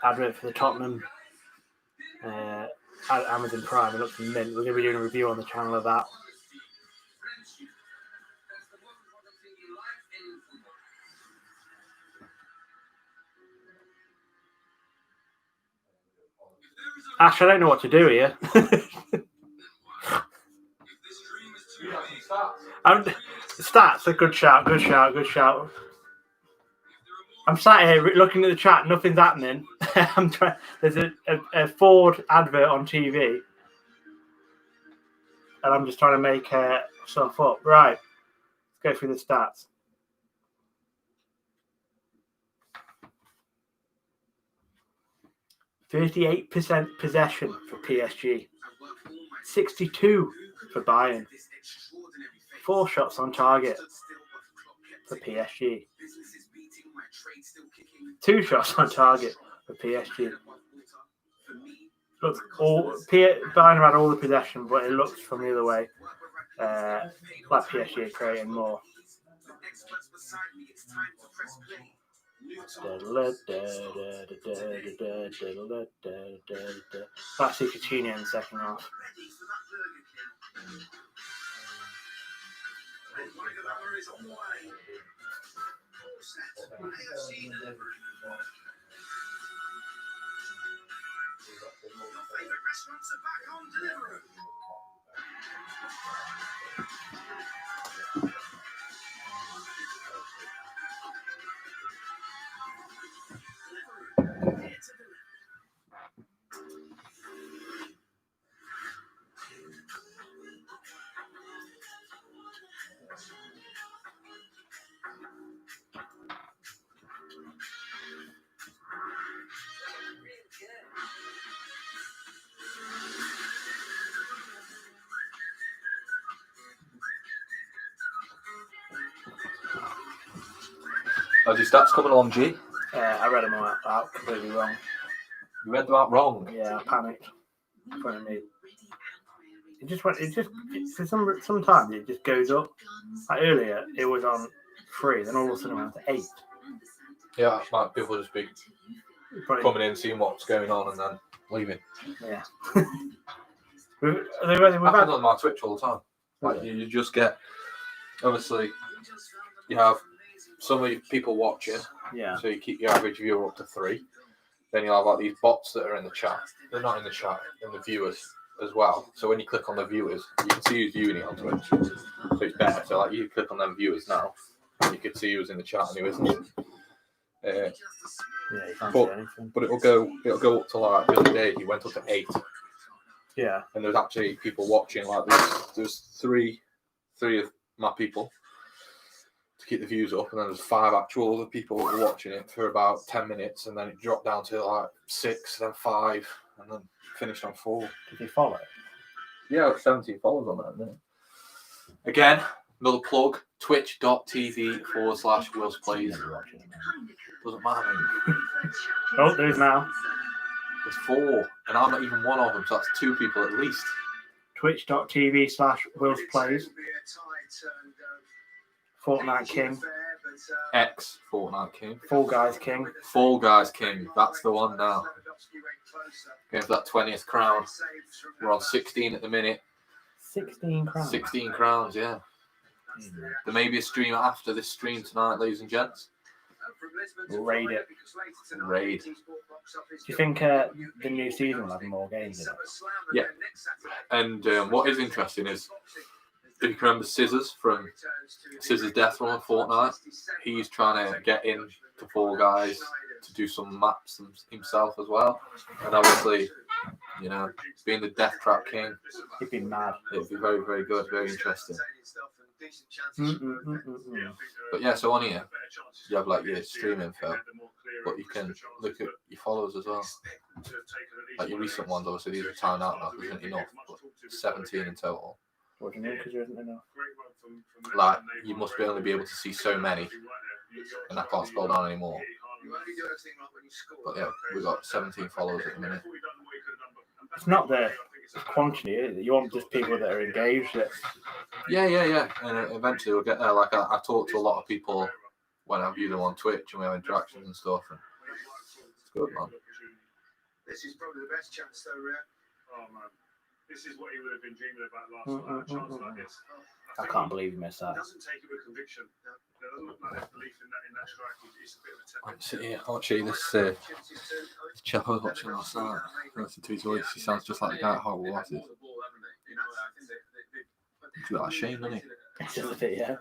Advert for the Tottenham Amazon Prime and up to mint. We're going to be doing a review on the channel of that. Ash, I don't know what to do here. Stats, a good shout. I'm sat here looking at the chat, nothing's happening. There's a Ford advert on TV. And I'm just trying to make stuff up. Right, let's go through the stats. 38% possession for PSG. 62 for Bayern. 4 shots on target for PSG. 2 shots on target for PSG. Look, Bayern had all the possession, but it looks from the other way like PSG are creating more. That's Coutinho in the second half. How's your stats coming along, G? I read them all out completely wrong. You read them out wrong? Yeah, I panicked in front of me. Sometimes it just goes up. Like earlier, it was on 3, then all of a sudden it went to 8. Yeah, like people just be coming in, seeing what's going on, and then leaving. Yeah. Happens on my Twitch all the time. Like you just get, obviously, you have so many people watching. Yeah. So you keep your average viewer up to 3. Then you have like these bots that are in the chat. They're not in the chat, in the viewers as well. So when you click on the viewers, you can see who's viewing it on Twitch. So it's better. So like you click on them viewers now, and you can see who's in the chat and who isn't. Yeah, you can't but, see anything. But it'll go up to like the other day. He went up to 8. Yeah. And there's actually people watching. Like there's three of my people to keep the views up, and then there's 5 actual other people watching it for about 10 minutes, and then it dropped down to like 6, then 5, and then finished on 4. Did you follow it? Yeah, 17 followers on that, isn't it? Again, another plug, twitch.tv/Wilsplayz. Doesn't matter. Oh, there is now. There's 4, and I'm not even one of them, so that's 2 people at least. Twitch.tv/Wilsplayz. Fortnite King. X Fortnite King. Fall Guys King. Fall Guys King. That's the one now. Going for that 20th crown. We're on 16 at the minute. 16 crowns. 16 crowns, yeah. There may be a stream after this stream tonight, ladies and gents. Raid it. Raid. Do you think the new season will have more games in it? Yeah. And what is interesting is, if you can remember Scissors from Scissors Death Run Fortnite, he's trying to get in to Fall Guys to do some maps himself as well. And obviously, you know, being the Death Trap King, He'd be mad. it'd be very, very good, very interesting. But yeah, so on here, you have like your stream info, but you can look at your followers as well. Like your recent ones, obviously, these are timed out now, there isn't enough, but 17 in total. What do you mean? Because there isn't enough. Like, you must only be able to see so many, and I can't scroll down anymore. But yeah, we've got 17 followers at the minute. It's not the quantity, is it? You want just people that are engaged. Yeah. And eventually we'll get there. Like, I talk to a lot of people when I view them on Twitch, and we have interactions and stuff. And it's good, man. This is probably the best chance, though, Ria. Oh, man. This is what he would have been dreaming about last night. A chance like this. I can't believe you missed that. It doesn't take it with conviction. There doesn't look like there's belief in that strike. It's a bit of a Actually, this chap I was watching last night, listen to his voice, he sounds just like the guy at Horrible Bosses. He's got a shame, doesn't he? Just a bit, yeah.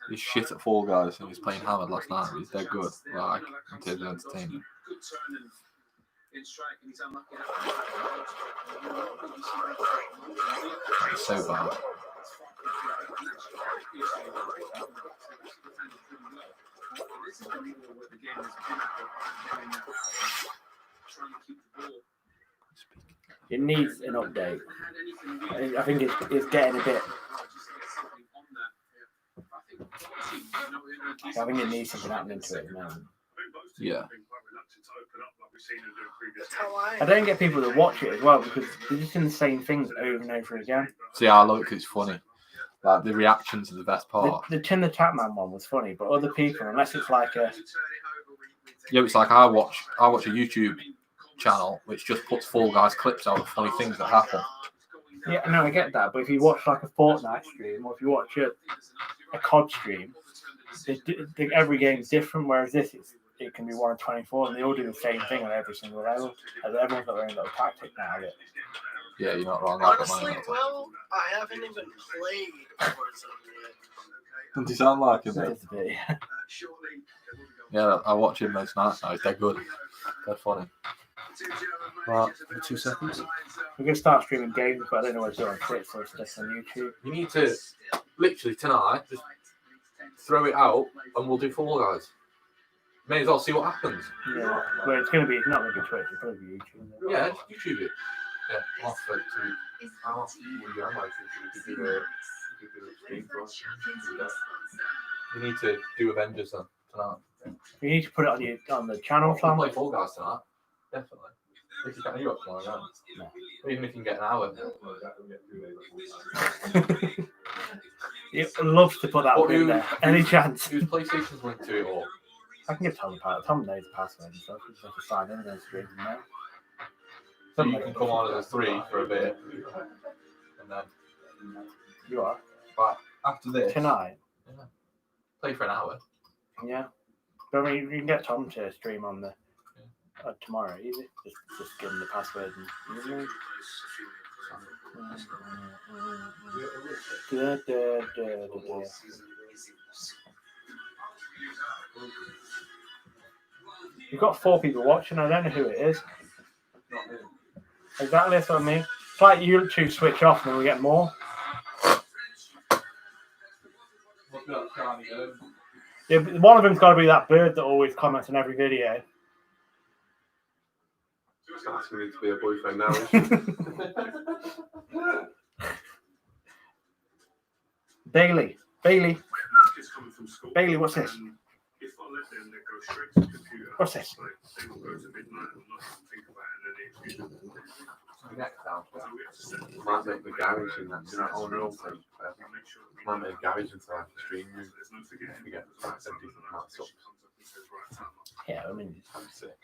He's shit at Fall Guys, and he's playing Hammered last night. He's dead good, like, in terms of entertainment. It's so bad. It needs an update. I think it's getting a bit. I think it needs something happening to it now. Yeah. I don't get people to watch it as well because they're just doing the same things over and over again. See, I love it 'cause it's funny. Like the reactions are the best part. The Tim the Tapman one was funny, but other people, unless it's like a Yeah, it's like I watch a YouTube channel which just puts Fall Guys clips out of funny things that happen. yeah, no, I get that. But if you watch like a Fortnite stream or if you watch a COD stream, every game's different. Whereas this, it can be 1 of 24, and they all do the same thing on every single level. And everyone's got their own little tactic now. Yeah, you're not wrong. Honestly, well, I haven't even played Warzone yet. Doesn't he sound like him? It's a bit, yeah. Yeah, I watch him most nights now. He's dead good. Dead funny. Right, 2 seconds. We're gonna start streaming games, but I don't know whether to do it on Twitch or just on YouTube. You need to literally tonight just throw it out and we'll do Fall Guys. May as well see what happens. Yeah, well, it's not gonna be Twitch. It's probably be YouTube. Yeah, just YouTube it. Yeah, I'll have to. You need to do Avengers then tonight. You need to put it on the channel. We'll play Fall Guys tonight. Definitely. If you can't, you got tomorrow, don't you? No. Even if you can get an hour. He loves to put that one in there. Any chance? Whose PlayStation's linked to it all? I can give Tom the password. Tom knows the password and stuff. We just have to sign in and then stream now. So you can come on as a 3 for a bit. And then. You are? But after this. Tonight? Yeah. Play for an hour. Yeah. But I mean, you can get Tom to stream on the tomorrow, easy. Just give him the password and You've got 4 people watching. I don't know who it is. Exactly, that's what I mean. It's like you two switch off and then we get more. Yeah, but one of them's got to be that bird that always comments on every video. Asking me to be a boyfriend now. Bailey, what's this? What's this? Might make the garage in that. You know, on real thing. Might make a garage into like a stream room. You get like a decent amount of stuff. Yeah, I mean,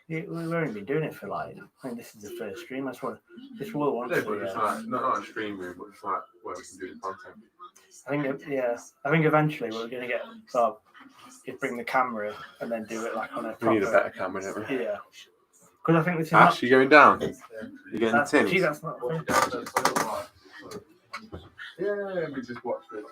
we've only been doing it for like, I think this is the first stream. That's what this will want to be. Like, not a stream room, but it's like where we can do the content. I think eventually we're going to get Bob to bring the camera and then do it like on a proper. We need a better camera, don't we? Yeah. Because I think this is. Ash, you going down? You getting the tin? Gee, that's not. Yeah, we just watched it.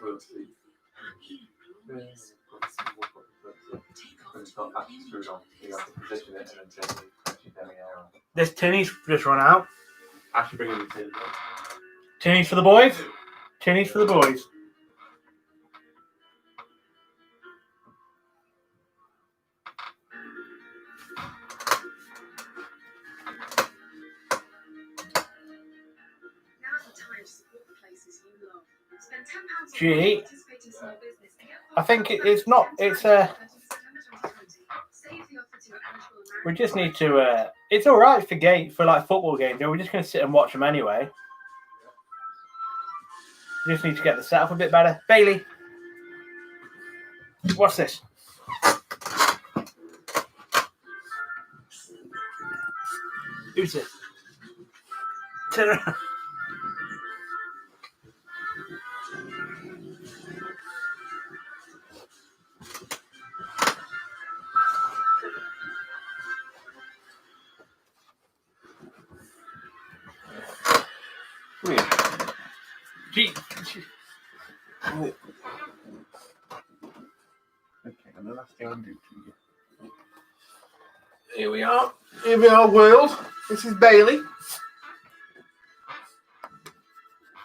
This tinny's just run out. Actually, bring in the tin. Tinny's for the boys. Tinny's for the boys. Gee, I think it's not. It's we just need to. It's all right for like football games. We're just going to sit and watch them anyway. We just need to get the setup a bit better. Bailey, what's this? Who's it? Turn around. Gee. Okay, and the last thing I'll do to you. Here we are, world. This is Bailey.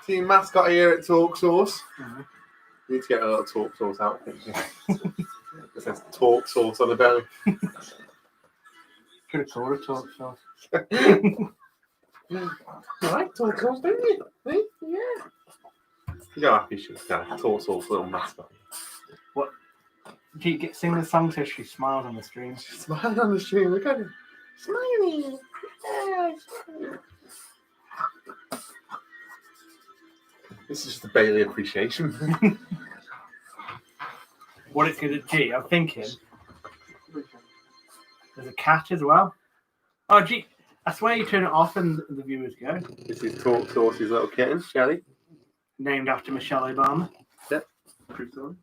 Team mascot here at Talk Sauce. Mm-hmm. Need to get a little Talk Sauce outfit. It says Talk Sauce on the belly. Could have called a Talk Sauce. You like tortoise, don't you? Eh? Yeah. You're happy she's got a tortoise little mascot. Do you sing the song so she smiles on the stream? She's smiling on the stream. Look at her. Smiling. This is just the Bailey appreciation. What it's going to G, I'm thinking. There's a cat as well. Oh, gee, I swear you turn it off and the viewers go. This is Tortoise's little kitten, Shelly. Named after Michelle Obama. Yep. Pretty cool.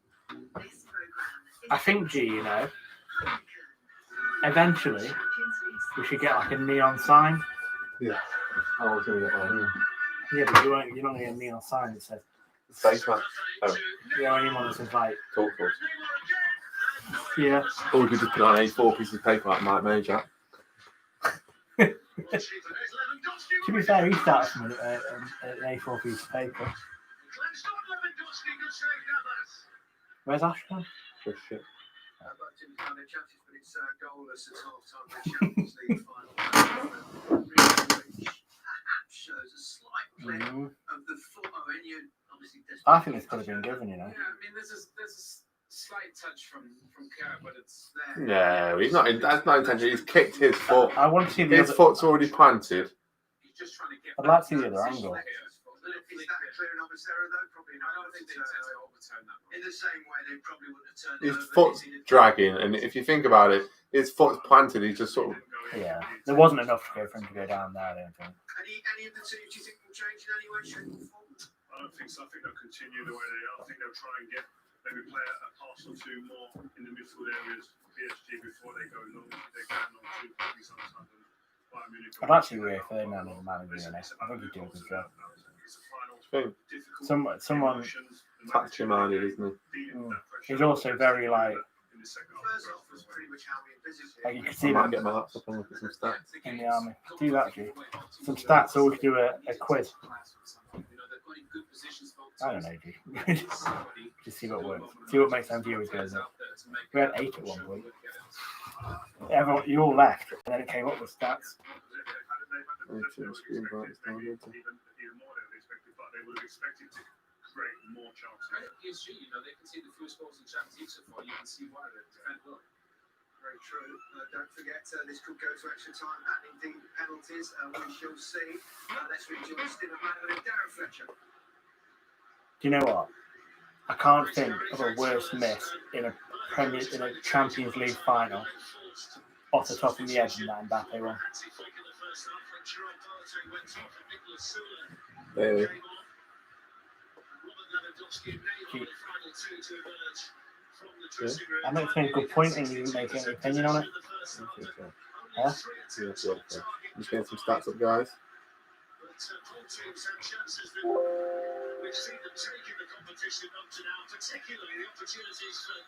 I think, G, you know, eventually we should get like a neon sign. Yeah. I was going to get one. Yeah, but you're not going to get a neon sign that says. Face man. Oh, The only one that says like. Tortoise. Yeah. Or we could just put on A4 pieces of paper like Mike Major. To be fair, he started from an A4 piece of paper. Where's Ashton? Just shit. I think this could have been given, you know. Yeah, I mean, there's a slight touch from Kerr, but it's there. No, he's not. That's not intentional. He's kicked his foot. I want to see the His other. foot's already planted. He's just trying to get. I'd like to see the other angle. Is that a clear and obvious error though? Probably I not. don't think they tend to overturn that. In the same way, they probably wouldn't have turned His over. foot's dragging, and if you think about it, his foot's planted. He's just sort of. Yeah, there wasn't enough to go for him to go down there, I don't think. Any of the two, do you think will change in any way, shape, or form? I don't think so. I think they'll continue the way they are. I think they'll try and get maybe play a pass or two more in the midfield areas for PSG before they go long. They can on two, probably sometimes. Bayern Munich. I'd actually refer Ferdinand as a manager, you know. I think he'd do a good job. Someone Tactically minded, isn't he? He's also very like First off, was pretty much how we envisaged it. you can I see might that get my laptop and look at some stats. in the army. Do that, G. Some stats, or we could do a quiz. I don't know, G. Just see what works. See what makes our viewers go. We had 8 at one point. Everyone, you all left, and then it came up with stats. Even more than they expected, but they would have expected to create more chances. PSG, you know, they can see the fewest goals in Champions League so far. You can see why they defend well. Very true. Don't forget, this could go to extra time and indeed penalties. We shall see. Let's rejoice in the man with Darren Fletcher. Do you know what? I can't think of a worse miss in a Champions League final off the top of the head than that Mbappe one. Bailey. I know it's made a good point and you didn't make any opinion on it. Huh? Yeah, okay. Just getting some stats up, guys. We've seen them taking the competition up to now, particularly the opportunities for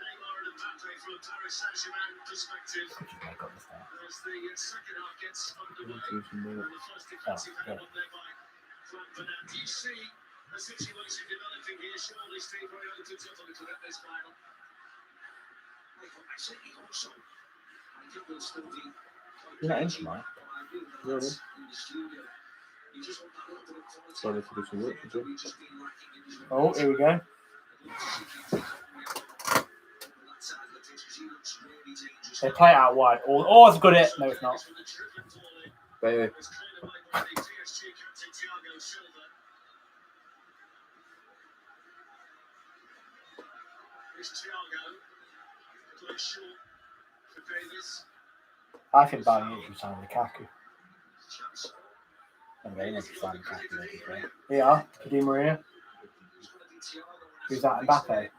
Neymar and Mbappe from a Paris Saint-Germain perspective. As the second half gets underway, and the first defensive header up there by Ferdinand. Do you see a situation developing here? Surely Steve Roy opens up a little bit this final. I certainly hope so. I think there'll still be. You're not in tonight. Really? In the studio. You just want that little bit of quality. Sorry to do some work, did you? Oh, here we go. They play it out wide. Oh, it's a good hit. No, it's not. Bailey. I think Bayern Munich should sign Lukaku. And they need to sign Lukaku. They are. Di Maria. Who's that? Mbappe.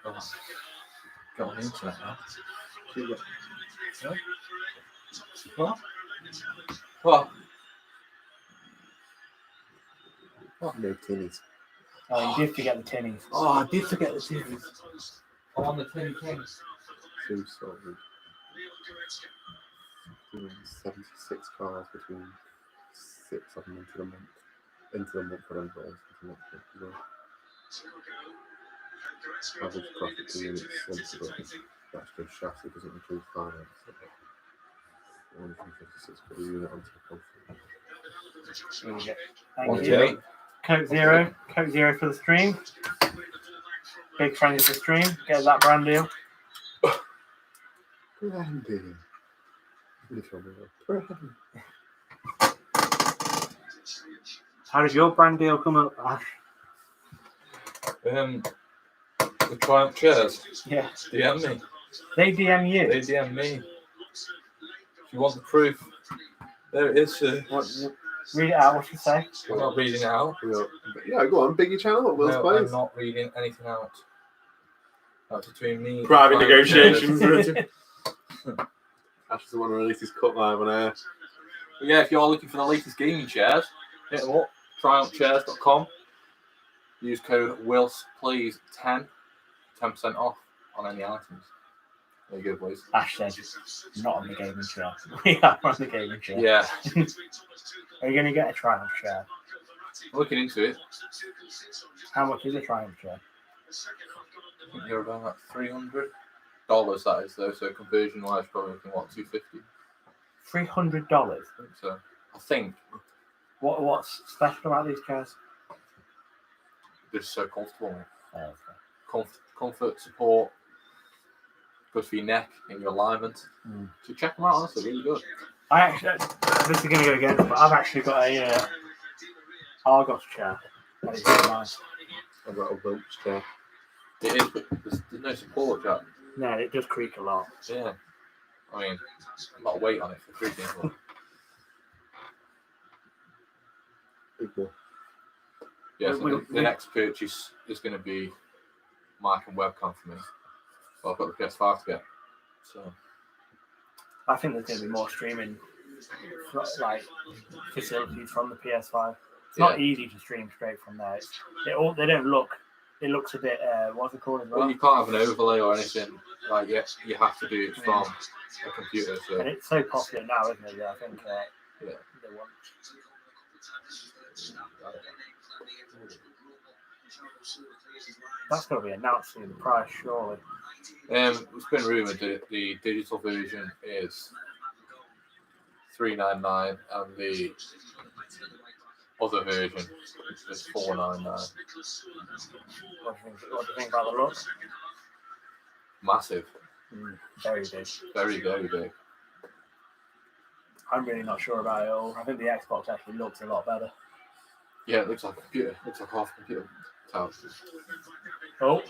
Oh, got on the internet now. What? What? What? No tinnies. Oh, you did forget the tinnies. Oh, I did forget the tinnies. I won the Tinny Kings. Too sorry. 76 cars between 6 of them into the month for them boys. Average profit per unit is 1, but that's just chassis, doesn't include finance. 156 per unit on top of. There we go. One Thank you. Jimmy. Coke Zero for the stream. Big friend of the stream. Get that brand deal. Brandy. How does your brand deal come up, Ash? The Triumph chairs. Yeah. DM me. They DM you. They DM me. If you want the proof, there it is, sir. Read it out. What you say? I'm not reading it out. Yeah, go on. Biggie channel at No, I'm Wilsplayz. not reading anything out. That's between me. Private and negotiations. chairs. Ash doesn't want to release his cut live on air. But yeah, if you're looking for the latest gaming chairs, hit them up. TriumphChairs.com. Use code Wilsplayz 10% off on any items. There you go, boys. Ash said, not on the gaming chair. We are on the gaming chair. Yeah, Are you going to get a Triumph chair? I'm looking into it. How much is a Triumph chair? I think you're about $300. That is though, so conversion wise, probably looking what, $250. $300. I think so. I think What's special about these chairs? they're so comfortable. Oh, Comfort, support, good for your neck and your alignment. So check them out. Honestly, really good. I actually, this is going to go again, but I've actually got a Argos chair. That is really nice. I've got a Wilch chair. It is, but there's no support, Jack. No, it does creak a lot. Yeah. I mean, a lot of weight on it for creaking. But Equal. yeah, so the next purchase is going to be mic and webcam for me. So I've got the PS5 to get. So I think there's going to be more streaming like facilities from the PS5. It's not easy to stream straight from there. They don't look. It looks a bit. What's it called as well? you can't have an overlay or anything. Like you have to do it from a computer. So And it's so popular now, isn't it? Yeah, I think. They want. That's got to be announced in the price, surely. it's been rumoured that the digital version is $399 and the other version is $499. What do you think about the look? Massive, Very big. very very big. I'm really not sure about it all. I think the Xbox actually looks a lot better. Yeah, it looks like a computer. It looks like half a computer. Oh.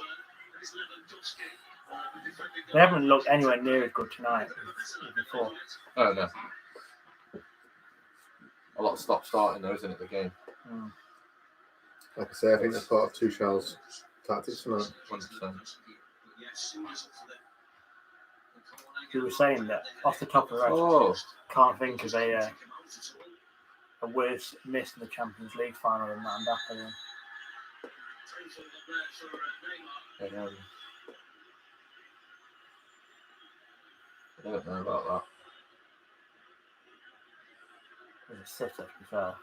They haven't looked anywhere near as good tonight as before. Oh no. A lot of stop starting though, isn't it, the game? Like I say, I think that's part of Two Shell's tactics tonight. 100%. You were saying that off the top of the head, Oh, can't think of a worse miss in the Champions League final than that Mbappe. I don't know about that. It was a sitter, to be fair.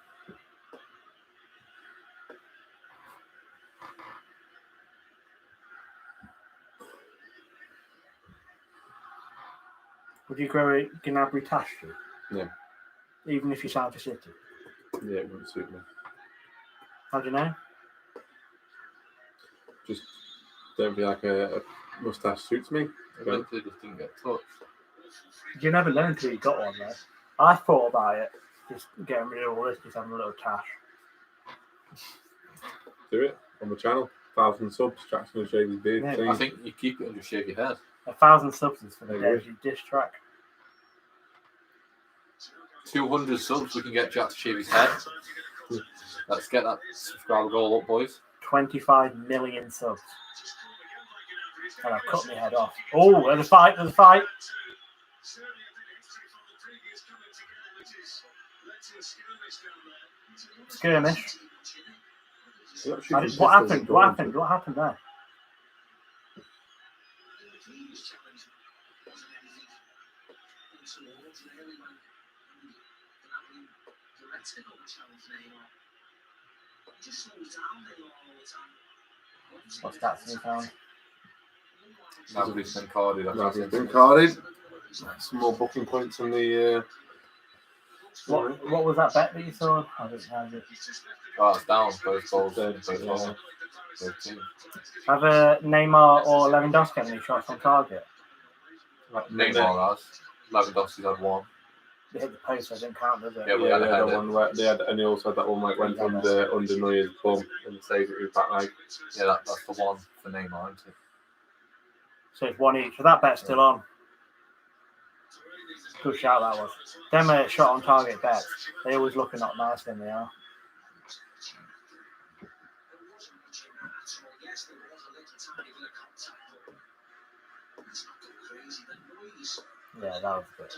Would you grow a Gnabry Tashi? Yeah. Even if you signed for City? Yeah, it wouldn't suit me. How do you know? Just don't feel like a moustache suits me. They just didn't get touched. You never learn until you got one, though. I thought about it, just getting rid of all this, just having a little tash. Do it on the channel. 1,000 subs, Jackson and Shavy's beard. Yeah, Please. I think you keep it and just shave your head. 1,000 subs is for the Maybe. Deji dish track. 200 subs, we can get Jack to shave his head. Let's get that subscriber goal up, boys. 25 million subs. And I've cut my head off. Oh, there's a fight, there's a fight. Skirmish. What happened? What happened? What happened there? What's that you found? Napoli's been carded. Napoli's been carded. some more booking points on the. What was that bet that you saw? I don't know. Oh, it's down. Both goals. Both Yeah. goals. Both teams. Have Neymar or Lewandowski had any shots on target? Neymar has. Lewandowski's had one. They hit the post, so it didn't count, does it? Yeah, Yeah, they had that one where they had, and he also had that one where it went under Neuer's bum and saved it with back leg. Yeah, that's the one for Neymar, isn't it? So it's one each. So that bet's still on. Good shout that was. Them shot on target bets, they always look a lot nicer than they are. Yeah, that was good.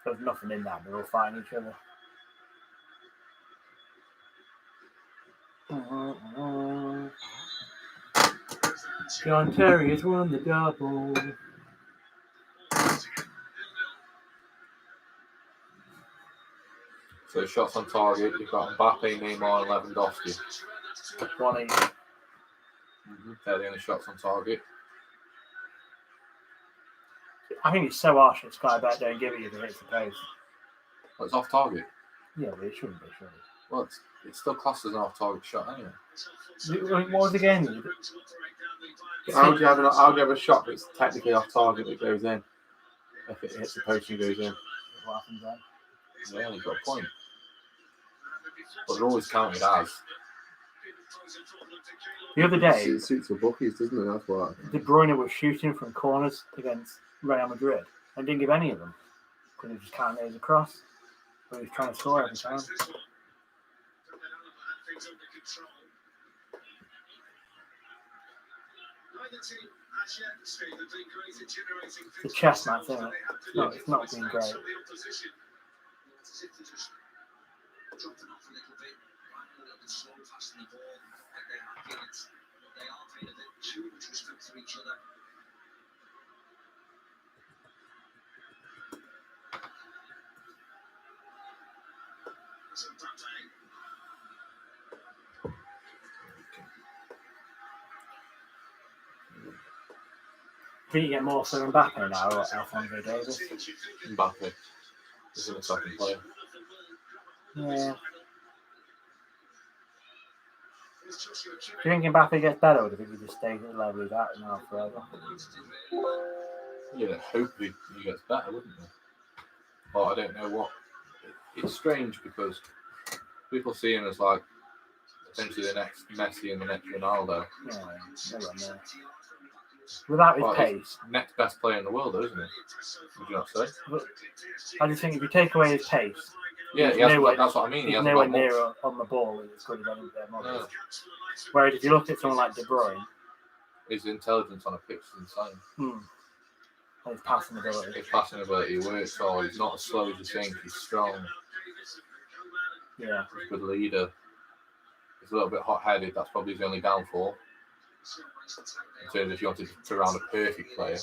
There was nothing in that. They were all fighting each other. John Terry has won the double. So shots on target, you've got Mbappe, Neymar, and Lewandowski. One each. They're the only shots on target. I think it's so harsh that Sky Bet don't give it if it hits the post. Well, it's off target. Yeah, but it shouldn't be, surely. Well, it's still classed as an off target shot anyway. What was the game? How do you have a shot that's technically off target that goes in? If it hits the post and goes in. What happens then? They only got a point. But they're always counted as. The other day, It suits the bookies, doesn't it? That's why. De Bruyne was shooting from corners against Real Madrid and didn't give any of them because he was just counting those across. But he was trying to score every time. The chess match, isn't it? It's not been great. I think you get more for Mbappe now or Alphonso Davies. Mbappe is in the second player. Yeah. Do you think Mbappe gets better, or do you think he just stays at the level he's at now forever? Yeah, hopefully he gets better, wouldn't he? But I don't know what. It's strange because people see him as like essentially the next Messi and the next Ronaldo. Yeah, nowhere near. Without his Well, pace. he's next best player in the world, though, isn't he? Would you not say? But I just think if you take away his pace, Yeah, he's nowhere, that's what I mean. He he's hasn't nowhere got much. near on the ball as good as any of them others. No. Whereas if you look at someone like De Bruyne, His intelligence on a pitch is insane. and his passing ability. His passing ability works hard. He's not as slow as you think. He's strong. Yeah. He's a good leader. He's a little bit hot-headed. That's probably his only downfall. In terms of if you wanted to round a perfect player.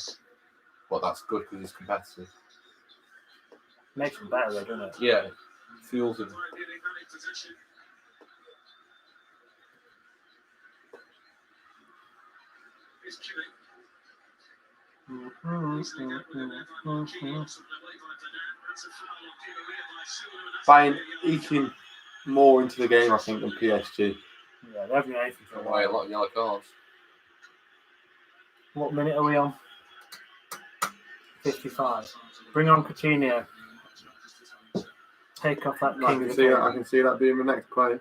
But that's good because he's competitive. Makes him better though, doesn't it? Yeah, fuels him. Bayern eking more into the game, I think, than PSG. Yeah, they haven't got anything for a Away a while. lot of yellow cards. What minute are we on? 55. Bring on Coutinho. Take off that I king. can of see the that. I game. can see that being the next play.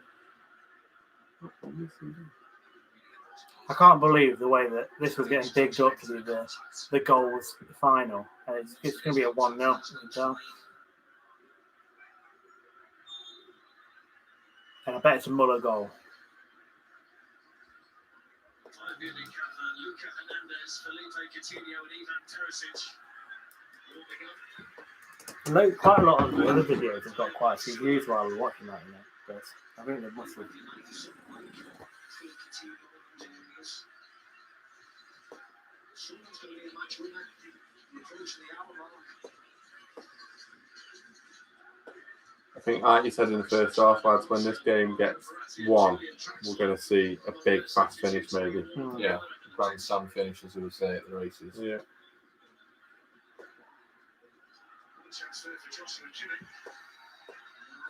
I can't believe the way that this was getting bigged up to be the goals final. And it's going to be a 1-0. You can tell. And I bet it's a Muller goal. Quite a lot of the other videos have got quite a few views while we're watching that, you know. But I think they must have. I think, like you said in the first half, lads, when this game gets won, we're going to see a big fast finish, maybe. Yeah, grand slam finish, as we would say at the races. Yeah.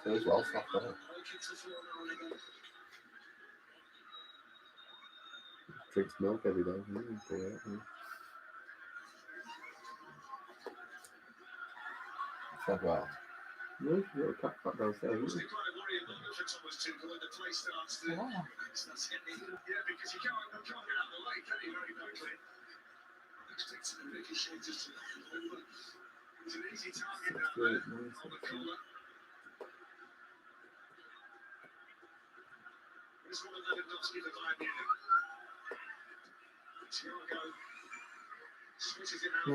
Feels well soft, doesn't it? Drinks milk every day. Said well. No, you've got a cat back downstairs. Isn't it?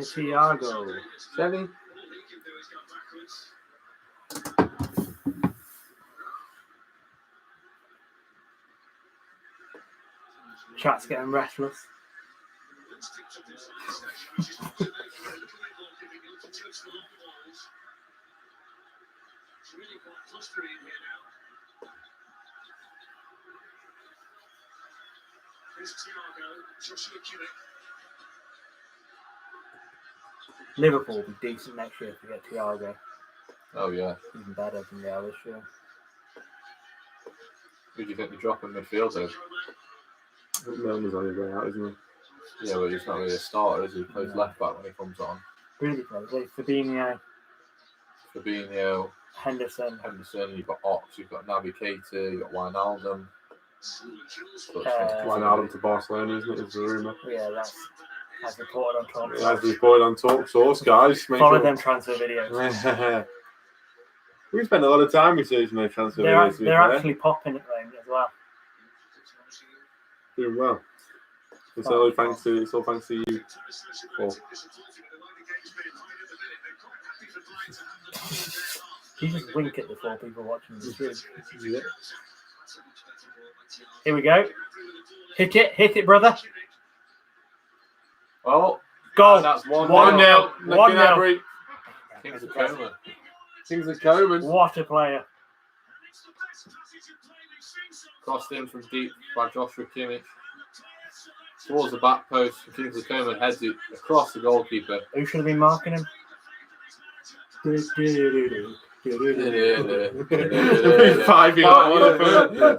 Thiago. Chevy. Chat's getting restless. Liverpool will be decent next year if we get Thiago. Oh, yeah. Even better than they are this year. Who do you think they drop in midfield, though? Milner's on his way out, isn't Yeah, well, he's not really a starter, is he? He plays left back when he comes on. Really close. Fabinho, Fabinho, Henderson, you've got Ox, you've got Naby Keita, you've got Wijnaldum. he? Wijnaldum to Barcelona, isn't it? Is the rumour. yeah, that's reported on Talk. As reported on Talk Source, guys. Follow them transfer videos. We spend a lot of time researching their transfer They're videos. they're actually popping at the moment as well. Doing well. It's all thanks to you. Paul. You just wink at the 4 people watching this. Yeah. Here we go. Hit it, brother. Oh, Goal. that's 1-0. 1-0. 1-0. Kings of Coleman. Kings of Coleman. What a player. Crossed in from deep by Joshua Kimmich. Towards the back post. Kings of Coleman heads it across the goalkeeper. Who should have been marking him? 5 years.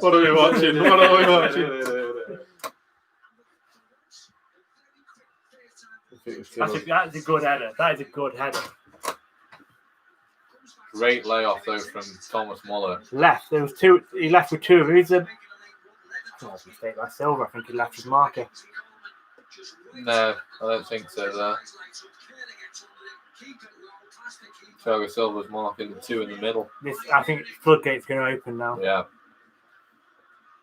What are we watching? That's a good header. That is a good header. Great layoff though from Thomas Muller. Left. There was 2. He left with 2 of who's a mistake by Silver. I think he left his marker. No, I don't think so there. Thiago Silva's marking 2 in the middle. I think floodgate's going to open now. Yeah.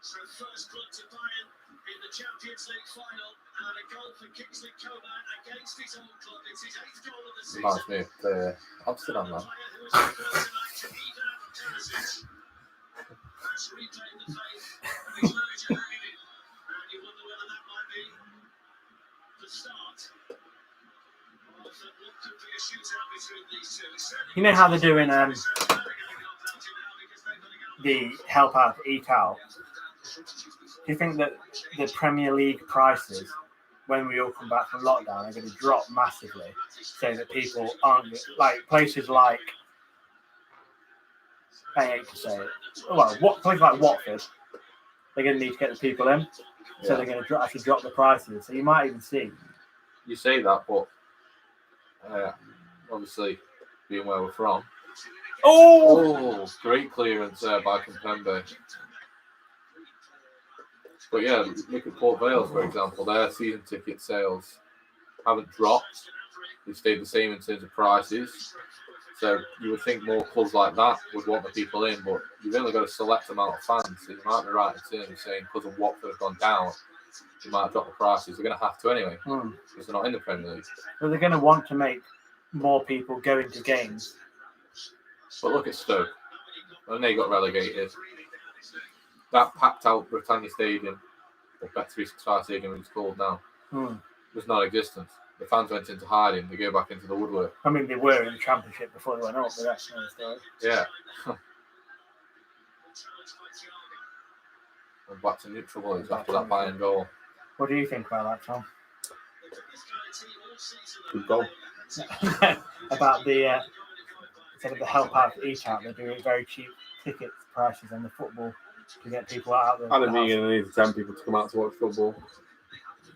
So first club to Bayern in the Champions League final, and a goal for Kingsley Coman against his own club. It's his 8th goal of the season. Reminds me of Amsterdam, man. You know how they're doing the help out, eat out? Do you think that the Premier League prices, when we all come back from lockdown, are going to drop massively so that people aren't, like places like, I hate to say it, well, places like Watford, they're going to need to get the people in, so they're going to actually drop the prices. So you might even see. You say that, but obviously, being where we're from. Oh, great clearance there by Kimpembe. But yeah, look at Port Vale, for example. Their season ticket sales haven't dropped. They've stayed the same in terms of prices. So you would think more clubs like that would want the people in, but you've only got a select amount of fans. So you might be right in terms of saying because of Watford have gone down, you might drop the prices. They're going to have to anyway, because they're not in the Premier League. But they're going to want to make more people go into games. But look at Stoke. When they got relegated, that packed out Britannia Stadium, or Bet365 Stadium as it's called now, was non-existent. The fans went into hiding, they go back into the woodwork. I mean, they were in the Championship before they went up, but that's another story. Yeah. And back to neutral boys after that Bayern goal. What do you think about that, Tom? Good goal. About the instead of the help out for each out, they're doing very cheap ticket prices on the football to get people out of the I don't think house. you're going to need to tempt people to come out to watch football.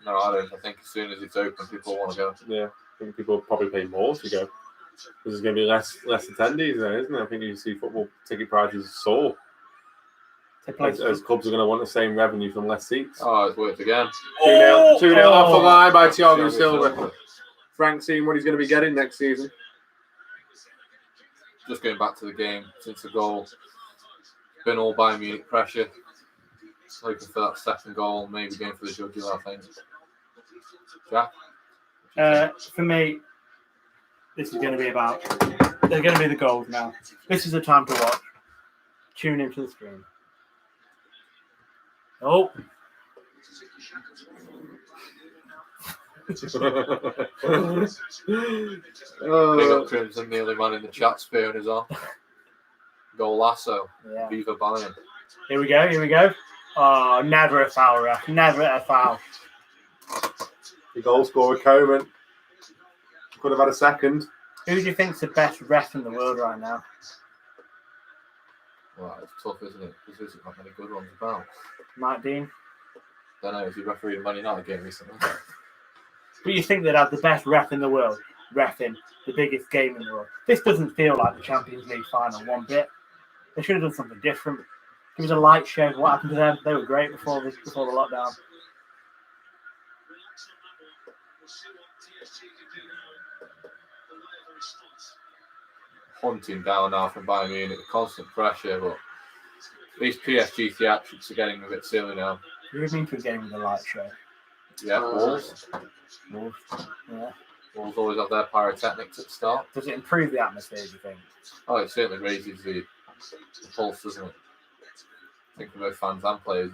No, I don't. I think as soon as it's open, people want to go. Yeah, I think people will probably pay more to go. There's going to be less attendees there, isn't there? I think you see football ticket prices soar as clubs are going to want the same revenue from less seats. Oh, it's worked again. 2-0 off the line by Thiago Thiago Silva. Silva. Frank's seeing what he's going to be getting next season. Just going back to the game since the goal, been all Bayern Munich pressure. Hoping for that second goal, maybe going for the jugular, I think. Jack? For me, this is going to be about. They're going to be the goals now. This is the time to watch. Tune into the stream. Oh. Big up Crimson, the only man in the chat spearing us on. Goal lasso. Yeah. Viva Bayern. Here we go. Oh, never a foul, ref. Never a foul. The goal scorer, Coman. Could have had a second. Who do you think's the best ref in the world right now? Well, it's tough, isn't it? Because there's not many good ones about. Mike Dean. Don't know, is he refereed a Man United game recently? But you think they'd have the best ref in the world, reffing the biggest game in the world. This doesn't feel like the Champions League final one bit. They should have done something different. Give us a light show of what happened to them. They were great before the lockdown. Hunting down now from Bayern Munich, constant pressure, but these PSG theatrics are getting a bit silly now. You would mean to a game with a light show. Yeah, Wolves. Yeah. Wolves always have their pyrotechnics at the start. Does it improve the atmosphere, do you think? Oh, it certainly raises the pulse, doesn't it? I think for both fans and players,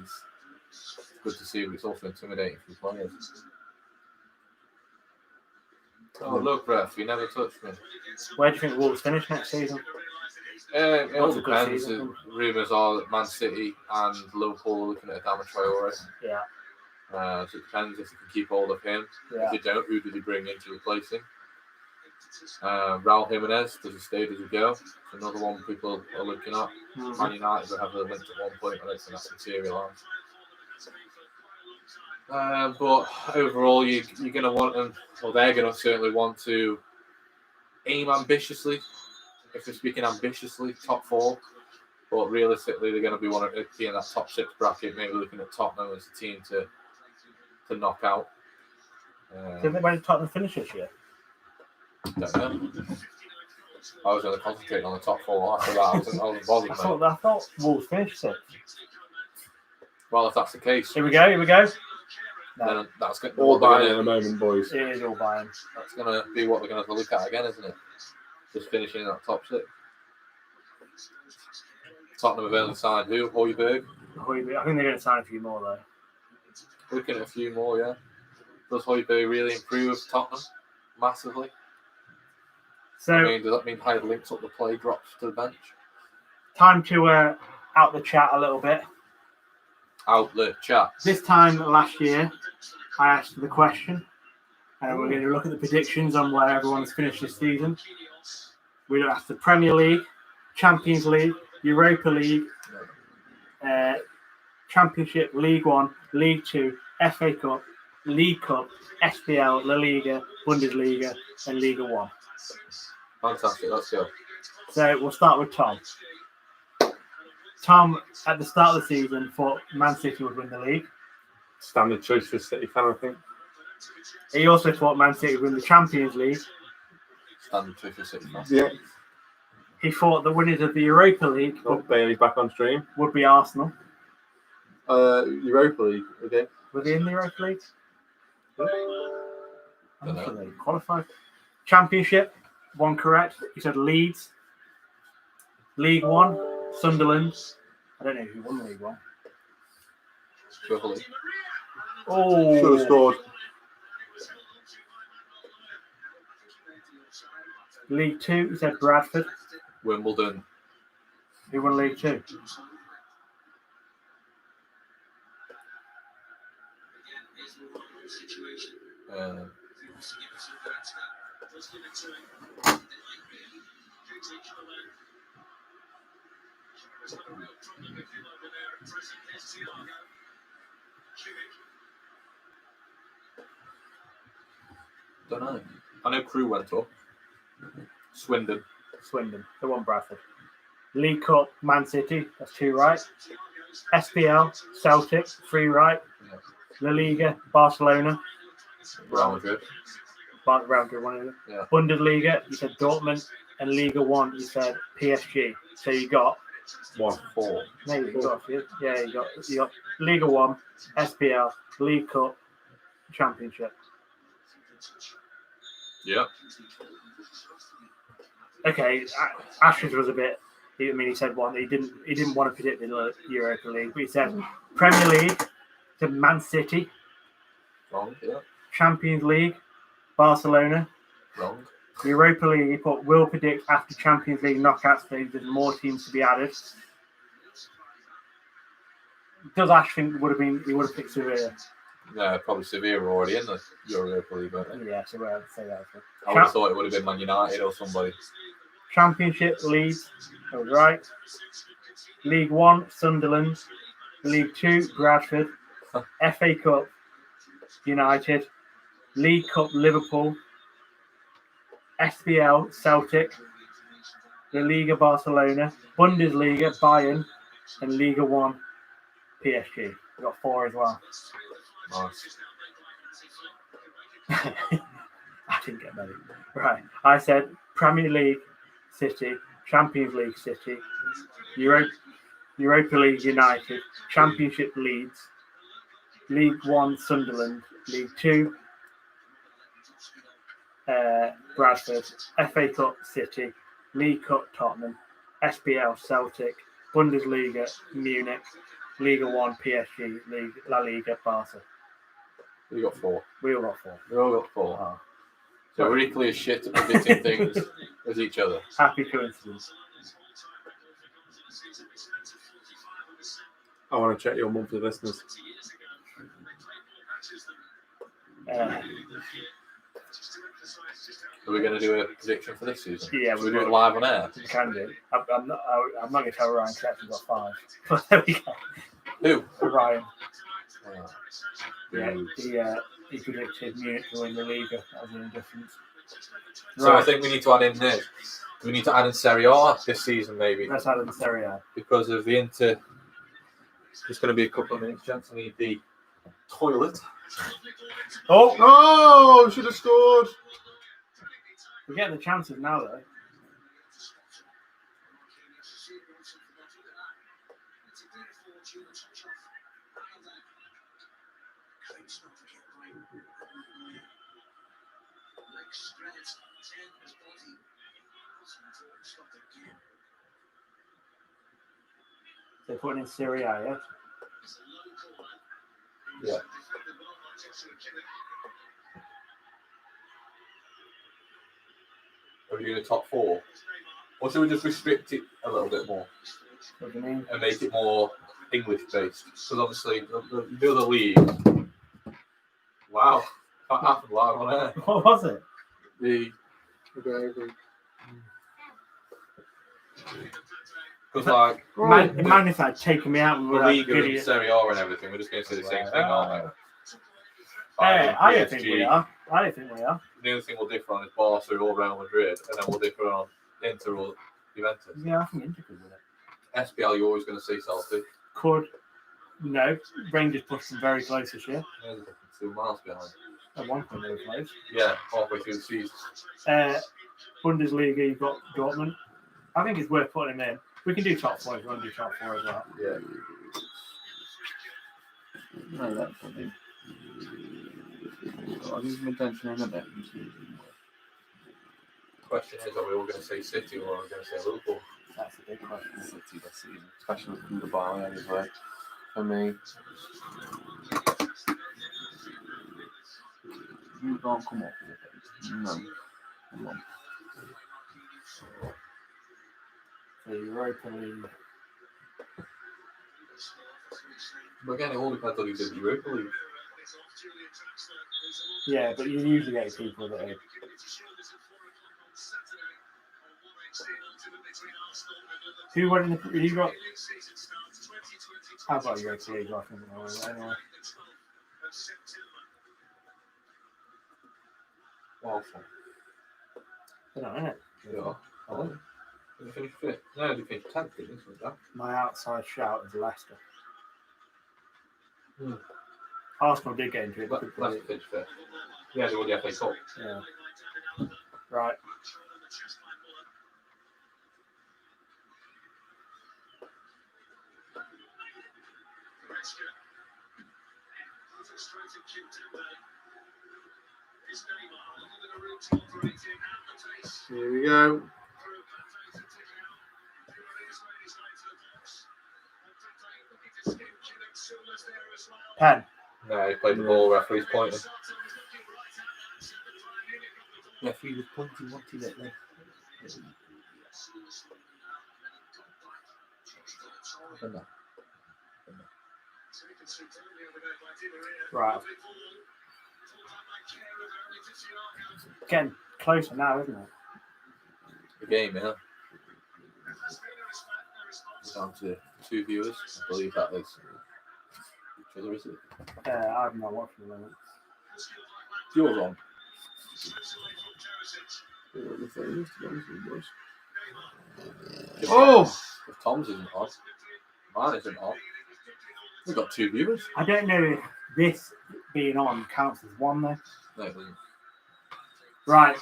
it's good to see, but it's also intimidating for players. Oh, look, ref, you never touched me. Where do you think Wolves finish next season? It all That's a good depends. season. Rumours are that Man City and Liverpool are looking at Adama Traore. Yeah. So it depends if they can keep hold of him. Yeah. If they don't, who do they bring in to replace him? Raul Jimenez, does he stay, does he go? It's another one people are looking at. Man United will have a link at one point, I don't think that's materialised. But overall, you're going to want them, or they're going to certainly want to aim ambitiously. If they're speaking ambitiously, top four. But realistically, they're going to be wanting to be in that top six bracket, maybe looking at Tottenham as a team to knock out. Did they manage Tottenham finish this year? Don't know. I was going to concentrate on the top four after that. I wasn't bothered, mate. I thought Wolves finished sixth. Well, if that's the case, Here we go. No, then that's good. All Bayern at the moment, boys. it is all Bayern. That's going to be what we're going to have to look at again, isn't it? Just finishing in that top six. Tottenham have only signed who? Højbjerg. I think they're going to sign a few more, though. Looking at a few more, yeah. Does Højbjerg really improve Tottenham massively? So, I mean, does that mean Hyde links up the play, drops to the bench? time to out the chat a little bit. Out the chat. This time last year, I asked the question, and we're going to look at the predictions on where everyone's finished this season. We asked the Premier League, Champions League, Europa League, Championship, League One, League Two, FA Cup, League Cup, SPL, La Liga, Bundesliga, and Liga One. Fantastic, let's go. So we'll start with Tom. Tom, at the start of the season, thought Man City would win the league. Standard choice for a City fan, I think. He also thought Man City would win the Champions League. Standard 2 for City. Yeah. He thought the winners of the Europa League Oh, Bailey's back on stream. would be Arsenal. Europa League, okay. Were they in the Europa League? I'm Dunno. not sure they qualified. Championship, one correct. He said Leeds. League One, Sunderland. I don't know who won League One. Tripoli. Should have Oh, scored. League Two, he said Bradford. Wimbledon. Who won League Two? Don't know. I know Crew went up. Swindon. They won Bradford. League Cup, Man City, that's 2 right. SPL, Celtic, 3 right. Yeah. La Liga, Barcelona. Real Madrid. Real Madrid, one of them. Yeah. Bundesliga, you said Dortmund. And Liga 1, you said PSG. So you got 1-4. maybe you got a few. Yeah, you got Liga 1, SPL, League Cup, Championship. Yeah. Okay, Ashes was a bit. He said one. He didn't want to predict the Europa League, but he said Premier League to Man City, Wrong. Yeah. Champions League, Barcelona, Wrong. Europa League. He put will predict after Champions League knockout stage there's more teams to be added. Does Ash think he would have picked Sevilla? Yeah, probably Sevilla were already in the Europa League, weren't they? Yeah, so I'd say that. I would have thought it would have been Man United or somebody. Championship, Leeds, that was right. League 1, Sunderland. League 2, Bradford. FA Cup, United. League Cup, Liverpool. SPL, Celtic. La Liga, Barcelona. Bundesliga, Bayern. And Liga 1, PSG. We've got 4 as well. Nice. I didn't get many. Right. I said Premier League, City. Champions League, City. Europa League, United. Championship, Leeds. League 1, Sunderland. League 2, Bradford. FA Cup, City. League Cup, Tottenham. SPL, Celtic. Bundesliga, Munich. Liga 1, PSG. La Liga, Barca. We got 4. We all got 4. We all got 4. Oh. So we're equally as shit at predicting things as each other. Happy coincidence. I want to check your monthly listeners. Uh, Are we going to do a prediction for this season? Yeah, Should we do it live on air? we can do. I'm not going to tell Ryan because he's got 5. But there we go. Who? Ryan. Yeah. He predicted Munich to win the Liga. That was the indifference. So I Right. think we need to add in this. Do we need to add in Serie A this season, maybe? Let's add in Serie A. Because of the Inter. It's going to be a couple of minutes. Chance I need the toilet. Oh, should have scored. We're getting the chances now, though. They're putting in Serie A, yeah? Yeah. Are we doing a top 4? Or should we just restrict it a little bit more What do you mean? and make it more English based? Because obviously, the other league. Wow, that happened live on air. What was it? Because like Imagine if I'd taken me out with the that league and video. Serie A and everything, we're just going to say the same thing, aren't we? Hey, I don't PSG. think we are. I don't think we are. The only thing we'll differ on is Barca or Real Madrid, and then we'll differ on Inter or Juventus. Yeah, I think Inter could win it. SPL, you're always going to say Celtic. Could. No. Rangers pushed them very close this year. Yeah, they're 2 miles behind. At one point they were close. Yeah, halfway through the season. Bundesliga, you've got Dortmund. I think it's worth putting them in. We can do top 4 if we want to do top 4 as well. Yeah. No, that's funny. I think my intention in a bit. Question is, are we all going to say City or are we going to say Liverpool? That's a big question. City this season, especially from the Bayern as well. For me, you can't come up with it. No, come on. So Europa League. But again, it all depends on who's in the Europa League. Yeah, but you usually get people that are Who went in the? You got. How about Europa League? I think anyway. Awful. They're not in it. Yeah. Oh. They finished fifth. No, they finished 10th, didn't they? My outside shout is Leicester. Hmm. Arsenal did get into it. Leicester finished fifth. Yeah, they won the FA Cup. Yeah. Right. Here we go. Pen. No, he played the ball, referee's pointing. Referee was pointing, wanted it there. Right. Getting closer now, isn't it? The game, yeah. Down to 2 viewers. I believe that is. Which other is it? I've not watched the moment. Yours on. Oh! If Tom's isn't on, mine isn't on. We've got 2 viewers. I don't know if this being on counts as one though. No, it doesn't. Right.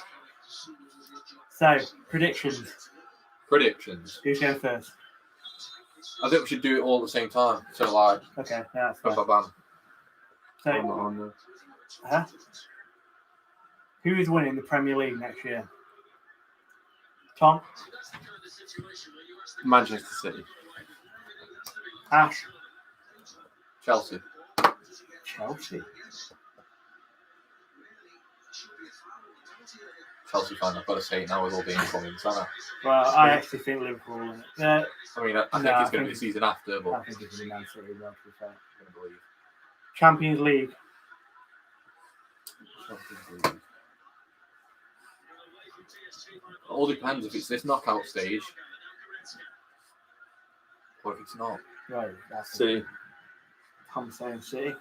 So, predictions. Predictions. Who's going first? I think we should do it all at the same time. So, like, Okay, yeah, that's bam, fine. bam, bam. I'm not So, on there. huh? Who is winning the Premier League next year? Tom? Manchester City. Ash? Chelsea. Chelsea. Chelsea fan, I've got to say it now with all the incomings, haven't I? Well, I actually think Liverpool win it. I mean, I think No, it's I going to be think- the season after, but I think it's Man City, well, to be fair. I'm going to believe. Champions League. It all depends if it's this knockout stage or if it's not. Right, that's City. Tom saying City.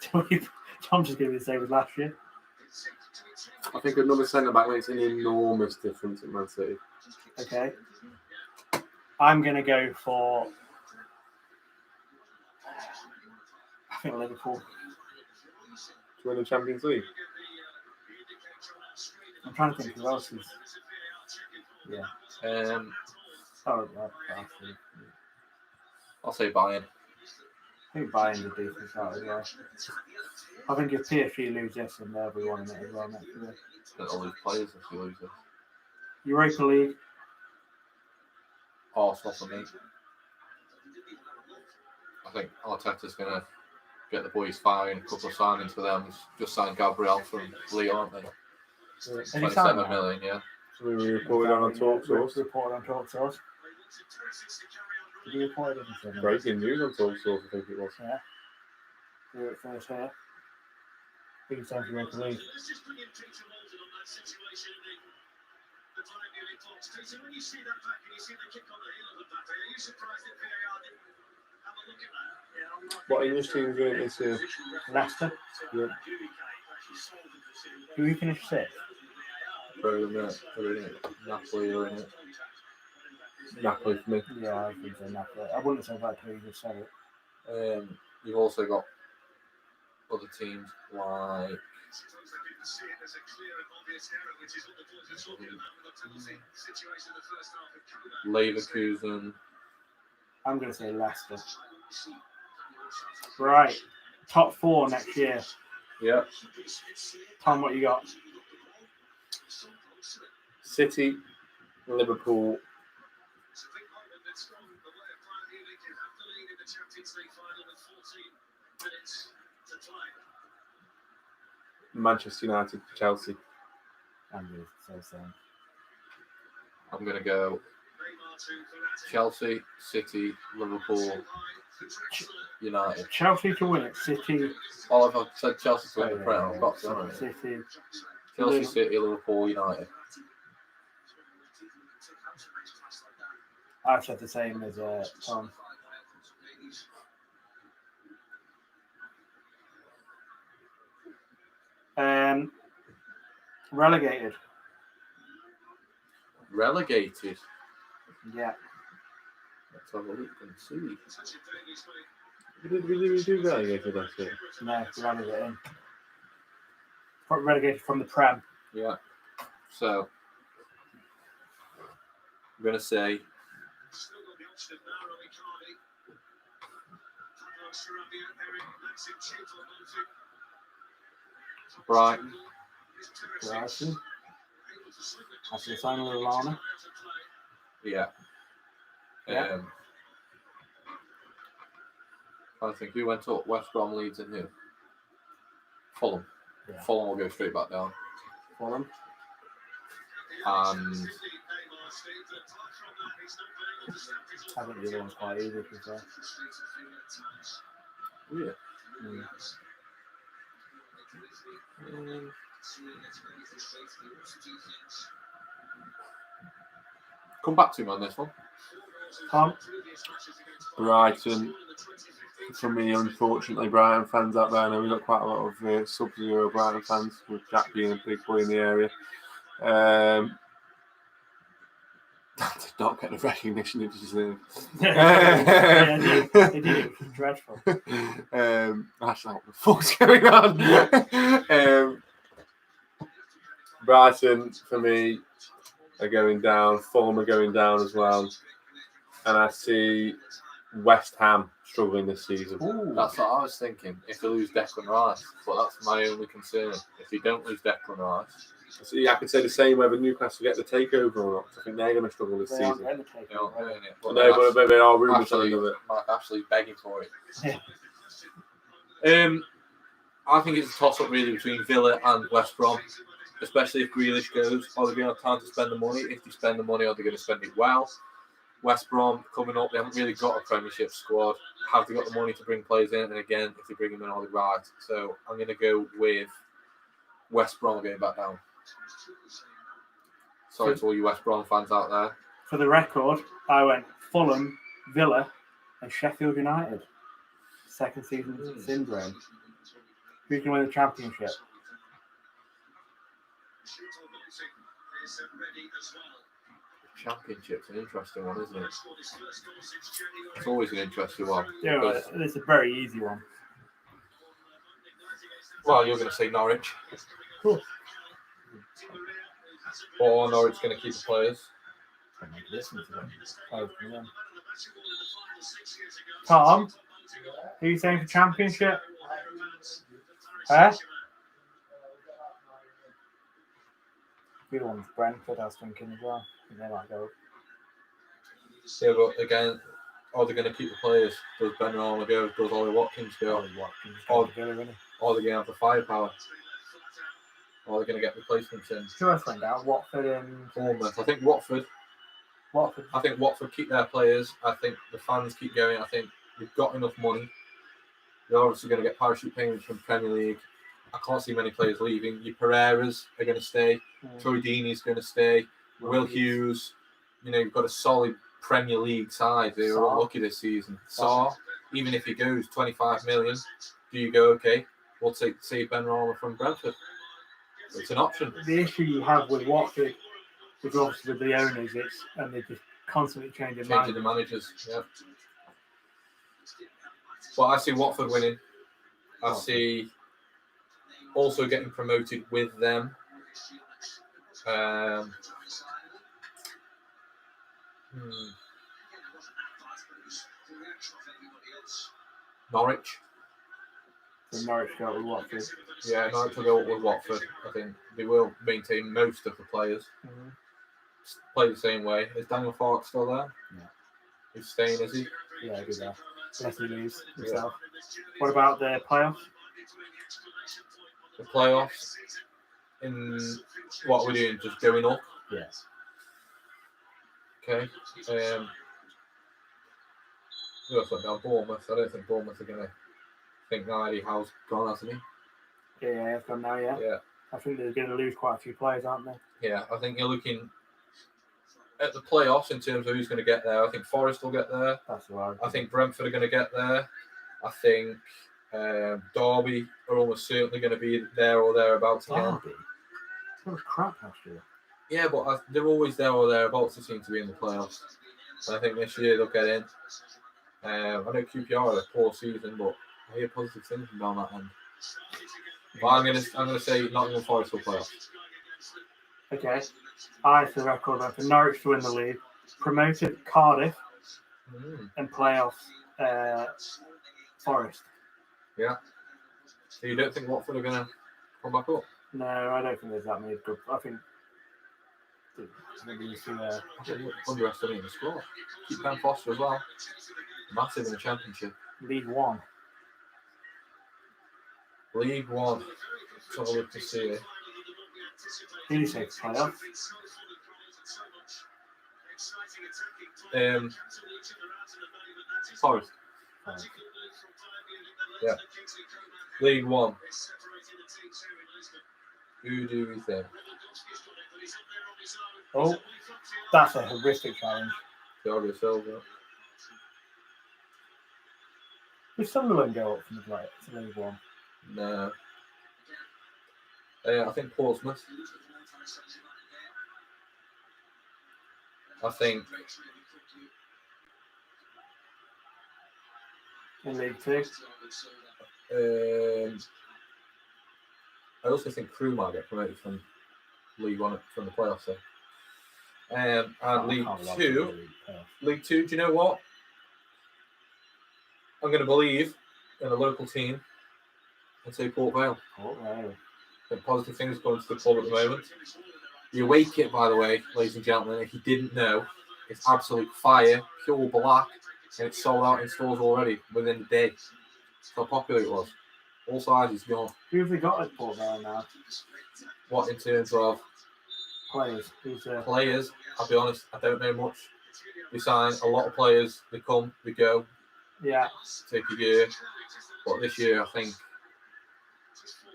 Tom's just going to be the same as last year. I think another centre back makes an enormous difference at Man City. Okay. I'm going to go for. I think Liverpool. To win the Champions League. I'm trying to think who else is. Yeah. Oh, actually. I'll say Bayern. I think Bayern's a decent side as well. I think if PSG lose this, then they'll be winning it as well next year. They'll lose players if you lose it. Europa League. Arsenal for me. I think Arteta's going to get the boys firing, a couple of signings for them. Just signed Gabriel from Lyon, aren't they? Any 27 sign million, yeah. So we reported on a talk source. Reported on talk source. Did you report anything? Breaking news on talk source, I think it was. Yeah. Do it first here. Big time for Europa League. What English team's doing this year? Leicester. Yeah. Who we finished sixth? They're in it. Napoli are in it. Napoli for me. Yeah, I think so. Napoli. I wouldn't say that till you just said it. You've also got other teams like Leverkusen. I'm going to say Leicester. Right. Top 4 next year. Yeah. Tom, what you got? City, Liverpool, Manchester United, Chelsea. I'm going to say the same. I'm going to go Chelsea, City, Liverpool, United. Chelsea to win it. City. Oh, I've said Chelsea to win the Prem. I've got to, haven't I? City. Chelsea, City, Liverpool, United. I've said the same as Tom. Relegated. Relegated. Yeah. Let's have a look and see. Did we do relegated last year? No, relegated. Relegated from the Prem. Yeah. So, I'm going to say Brighton. Brighton. After the signing of Lallana. Yeah. Yeah. I think who went up? West Brom, Leeds, and who? Fulham. Yeah. Fulham will go straight back down. Fulham. And I think the other one's quite easy to be fair. yeah. Come back to me on this one. Tom. Brighton. For me, unfortunately, Brighton fans out there. I know we've got quite a lot of Sub-Zero Brighton fans, with Jack being a big boy in the area. That did not get the recognition it deserved. Yeah, they did. It was dreadful. That's not what the fuck's going on. Brighton, for me, are going down. Fulham are going down as well. And I see West Ham struggling this season. Ooh, that's what I was thinking. If they lose Declan Rice, but that's my only concern. If they don't lose Declan Rice, See, I could say the same whether Newcastle get the takeover or not. I think they're going to struggle this They aren't season. getting the takeover, they aren't right? doing it. But there are rumours Ashley, of it. Mark Ashley's begging for it. Yeah. I think it's a toss-up really between Villa and West Brom, especially if Grealish goes. Are they going to have time to spend the money? If they spend the money, are they going to spend it well? West Brom coming up, they haven't really got a Premiership squad. Have they got the money to bring players in? And again, if they bring them in, are they right? So I'm going to go with West Brom going back down. Sorry to all you West Brom fans out there. For the record, I went Fulham, Villa, and Sheffield United. Second season syndrome. Who can win the championship? Championship's an interesting one, isn't it? It's always an interesting one. Yeah, because- it's a very easy one. Well, you're going to say Norwich. Cool. Or Norwich going to keep the players. Listen to them. Oh, yeah. Tom, who are you saying for championship? The other one's Brentford, I was thinking as well. I think they might go. Yeah, but again, are they going to keep the players? Does Ben Rama go? Does Ollie Watkins go? Watkins, Oh. Villa, really. Are they going to have the firepower? Or are they going to get replacements in? Who else went down? Watford and Bournemouth. I think Watford keep their players. I think the fans keep going. I think they've got enough money. They're obviously going to get parachute payments from Premier League. I can't see many players leaving. Your Pereiras are going to stay. Troy Deeney's going to stay. Will Hughes. You know, you've got a solid Premier League side. They were unlucky this season. Sarr, even if he goes 25 million, do you go, okay, we'll save Ben Rama from Brentford? It's an option. the issue you have with Watford is obviously with the owners, and they're just constantly changing Changing the managers, yeah. But I see Watford winning. I see also getting promoted with them. Norwich. So Norwich go with Watford. Yeah, Norwich will go up with Watford. I think they will maintain most of the players. Mm-hmm. Play the same way. Is Daniel Farke still there? Yeah. He's staying, is he? Yeah, good there. Unless he leaves himself. What about the playoffs? The playoffs. In what we're doing, just going up. Yes. Okay. Who else went down? Bournemouth. I don't think Bournemouth are going to think Eddie Howe's gone, hasn't he? Yeah, it's gone now, yeah. Yeah. I think they're going to lose quite a few players, aren't they? Yeah, I think you're looking at the playoffs in terms of who's going to get there. I think Forest will get there. That's right. I think Brentford are going to get there. I think Derby are almost certainly going to be there or thereabouts again. Derby. That was crap last year. Yeah, but they're always there or thereabouts. They seem to be in the playoffs. And I think this year they'll get in. I know QPR had a poor season, but I hear positive things from down that end. But I'm gonna say Nottingham Forest will play off. Okay. I, for the record, went for Norwich to win the league, promoted Cardiff, and playoffs Forest. Yeah. So you don't think Watford are gonna come back up? No, I don't think there's that many good. I think maybe you see Underestimating the squad. Keep Ben Foster as well. Massive in the Championship. League One. League One. Let's have a look to see it. Who do you say playoff? Forest. Yeah. League One. Who do we think? Oh, that's a horrific challenge. Thiago Silva. Did Sunderland go up from the play to League One? No. I think Portsmouth. I think In League Two? I also think Crewe might get promoted from League One from the playoffs. So. And League Two. Do you know what? I'm going to believe in a local team and say Port Vale. Oh, wow. The positive things going to the club at the moment. The away kit, by the way, ladies and gentlemen, if you didn't know, it's absolute fire, pure black, and it's sold out in stores already within a day. That's how popular it was. All sizes gone. Who have they got at Port Vale now? What in terms of Players. players? I'll be honest, I don't know much. We sign a lot of players. They come, they go. Yeah. Take a year. But this year, I think,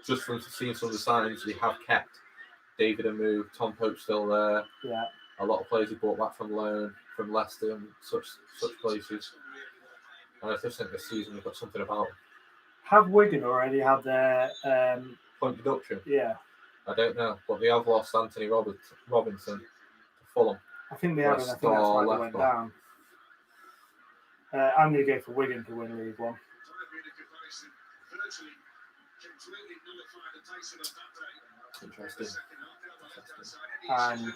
just from seeing some of the signings they have kept, David and moved, Tom Pope's still there. Yeah. A lot of players he brought back from loan, from Leicester and such places. And I just think this season we've got something about them. Have Wigan already had their Point deduction? Yeah. I don't know, but they have lost Anthony Robinson to Fulham. I think they have, and I think that's why they went down. I'm going to go for Wigan to win League One. Interesting. And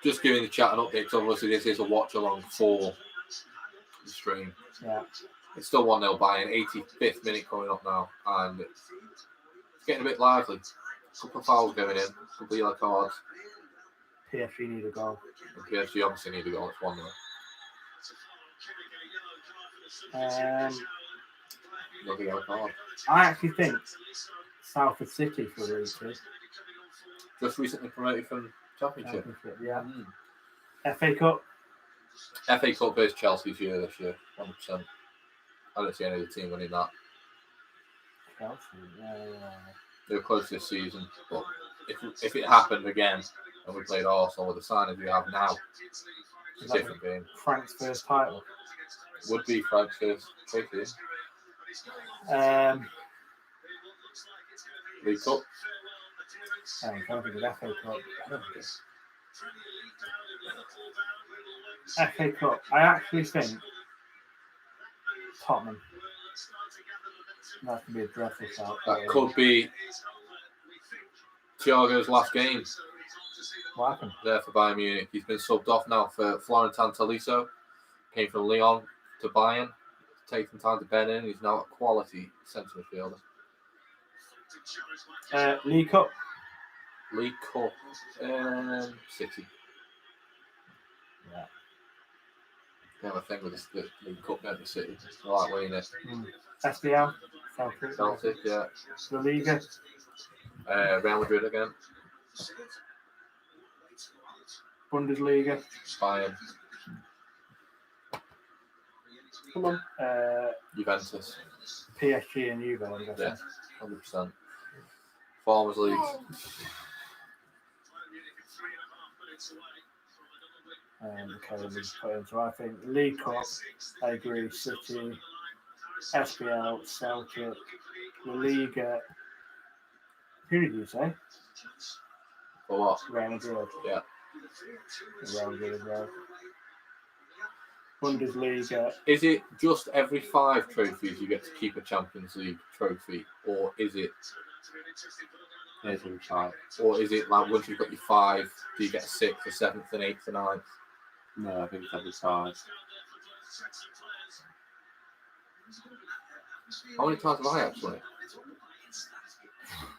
just giving the chat an update, because obviously this is a watch along for the stream. Yeah. It's still 1-0 Bayern, 85th minute coming up now, and it's getting a bit lively. A couple of fouls going in, a couple of yellow cards. PSG need a goal. And PSG obviously need a goal, it's 1-0. Another yellow card. I actually think Salford City for League Two. Just recently promoted from Championship. Yeah. FA Cup. FA Cup is Chelsea's year this year, 100%. I don't see any other team winning that. Chelsea, They were close this season, but if it happened again and we played Arsenal with the signings we have now, it's a different game. Frank's first title. Would be Frank's first trophy. League Cup. I'm trying to think of FA Cup. FA Cup. I actually think Tottenham. That could be a dreadful shout. That could be Thiago's last game. What happened? There for Bayern Munich. He's been subbed off now for Florentin Tolisso. Came from Lyon to Bayern. Taking time to bed in. He's now a quality centre midfielder. League Cup. League Cup. City. Yeah. They have a thing with the League Cup, don't they, City? I like winning it. SBL. Celtic, yeah. La Liga. Real Madrid again. Bundesliga. Bayern. Come on. Juventus. PSG and Juve, I'm guessing. Yeah, 100%. Farmers League. Okay, so I think League Cup, I agree, City, SPL, Celtic, La Liga. Who did you say? For what? Real Madrid. Yeah. Real Madrid as well. Bundesliga. Is it just every 5 trophies you get to keep a Champions League trophy, or is it? Every 5. Or is it like once you've got your 5, do you get a 6th, a 7th, an 8th, and 9th? No, I think it's every 5. How many times have I actually won it?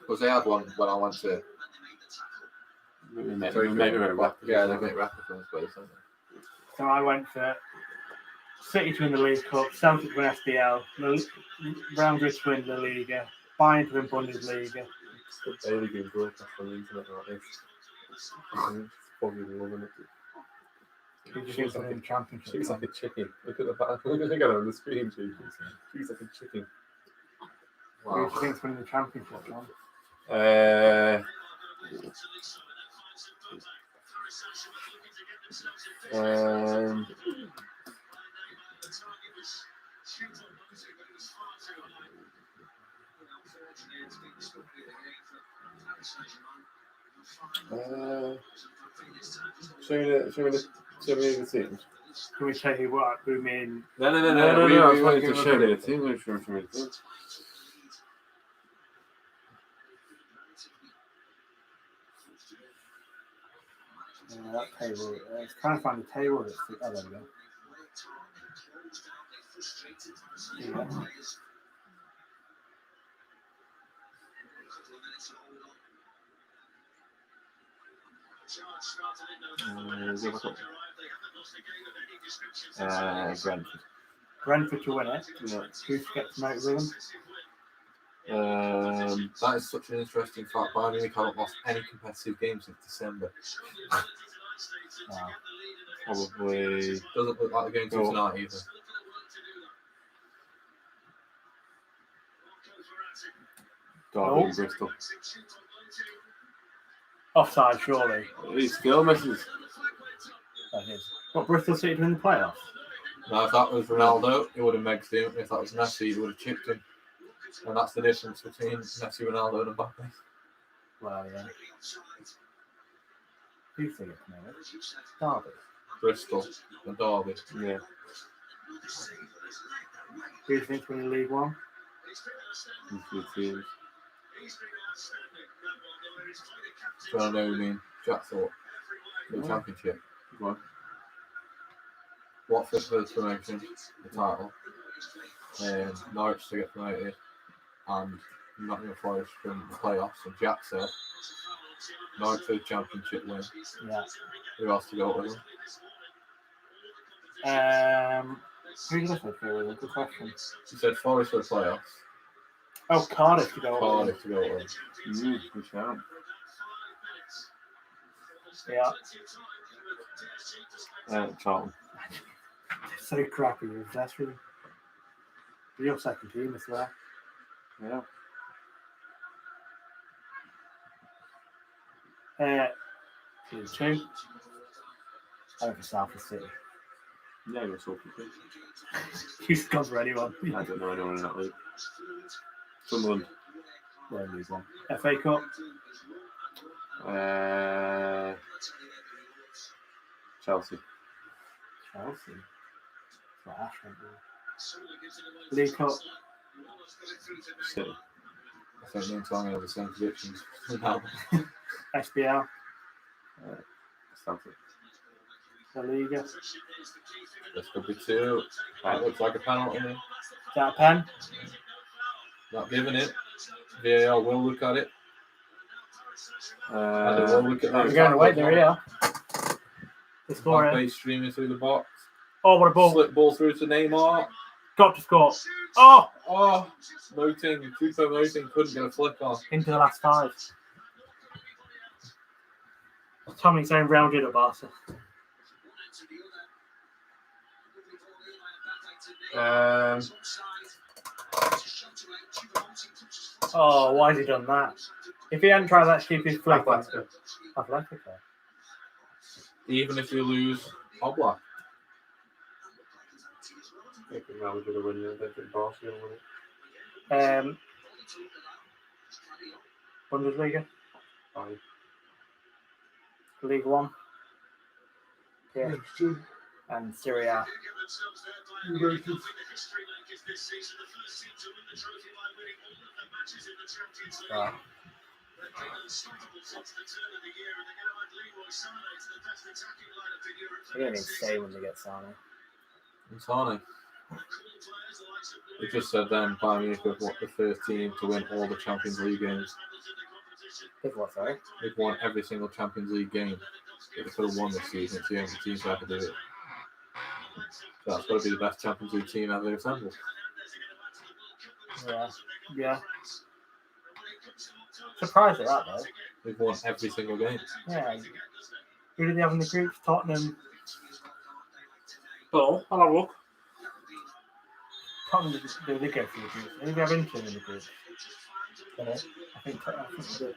Because they had one when I went to. We make a Yeah, they make replicas, but it's something. So I went for City to win the League Cup, Celtic to win SPL, Real Madrid to win the Liga, Bayern to win Bundesliga. It's the daily game broadcast on the internet like this. I'm probably loving it. Who do you think's winning the championship? She's like a chicken. Look at the back. Look at her on the screen. She's like a chicken. Who do you think's winning the championship, John? Show me the teams. Can we say who what? We mean No. I was wanting to show me the team. Show me the team. that table. It's trying to find the table that's the there we go. Yeah. Brentford. Brentford to win it. Yeah. Who's to get promoted with them? That is such an interesting fact. Bayern Munich haven't lost any competitive games since December. Wow. Probably. Doesn't look like they're going to tonight either. Derby and Bristol. Offside, surely. He still misses. That is. What, Bristol City to win the playoffs? Now, if that was Ronaldo, he would have megged him. If that was Messi, he would have chipped him. And that's the difference between Messi, Ronaldo, and Mbappe. Well, yeah. Who's to get promoted? Derby. Bristol and Derby. Yeah. Who do you think's winning League One? Good teams. So I know you mean Jack thought. The championship. What? Watford for the promotion, the title. Norwich to get promoted. And Nottingham Forest from the playoffs. And Jack said Norwich for the championship win. Yeah. Who else to go with them? Who did I say for a good question? He said Forest for the playoffs. Oh, Cardiff to go. Cardiff to go with them. Good shout. Yeah. Charlton. So crappy with that's really your second team as well. Yeah. Team 2. Over South of City. Yeah, you're talking. Who's gone for anyone? I don't know anyone in that league. Sunderland. Where is one? FA Cup. Chelsea. Chelsea. What Ash went there. League Cup. City. I think me and Tommy have the same predictions. Now. SBL. Stanford. La Liga. This could be 2. That looks like a penalty. Is that a pen? Not giving it. VAR will look at it. And they will look at We're going away. There we are. The score. Mbappe streaming through the box. Oh, what a ball. Slip ball through to Neymar. Got to score. Oh! Oh, Moting, Tupo Moting couldn't get a flick on. Into the last 5. Tommy's saying Real Madrid or Barca. Oh, why has he done that? If he hadn't tried that stupid flick, Atletico. Atletico. Even if you lose Oblak. I think Real Madrid will win. I don't think Barcelona will win it. Bundesliga, Aye. League One, yeah, and Serie A. Right. They're going to be insane when they get Sane. And Sane. They just said then Bayern Munich have won the first team to win all the Champions League games. They've what, sorry? They've won every single Champions League game that they could have won this season. It's the only team to ever do it. So that's got to be the best Champions League team ever assembled. Yeah. Surprised at that, though. They've won every single game. Yeah. Who did they have in the group? Tottenham. Oh, I'll have a look. Tottenham did go through the group. Who did they have Inter in the group? I think they did.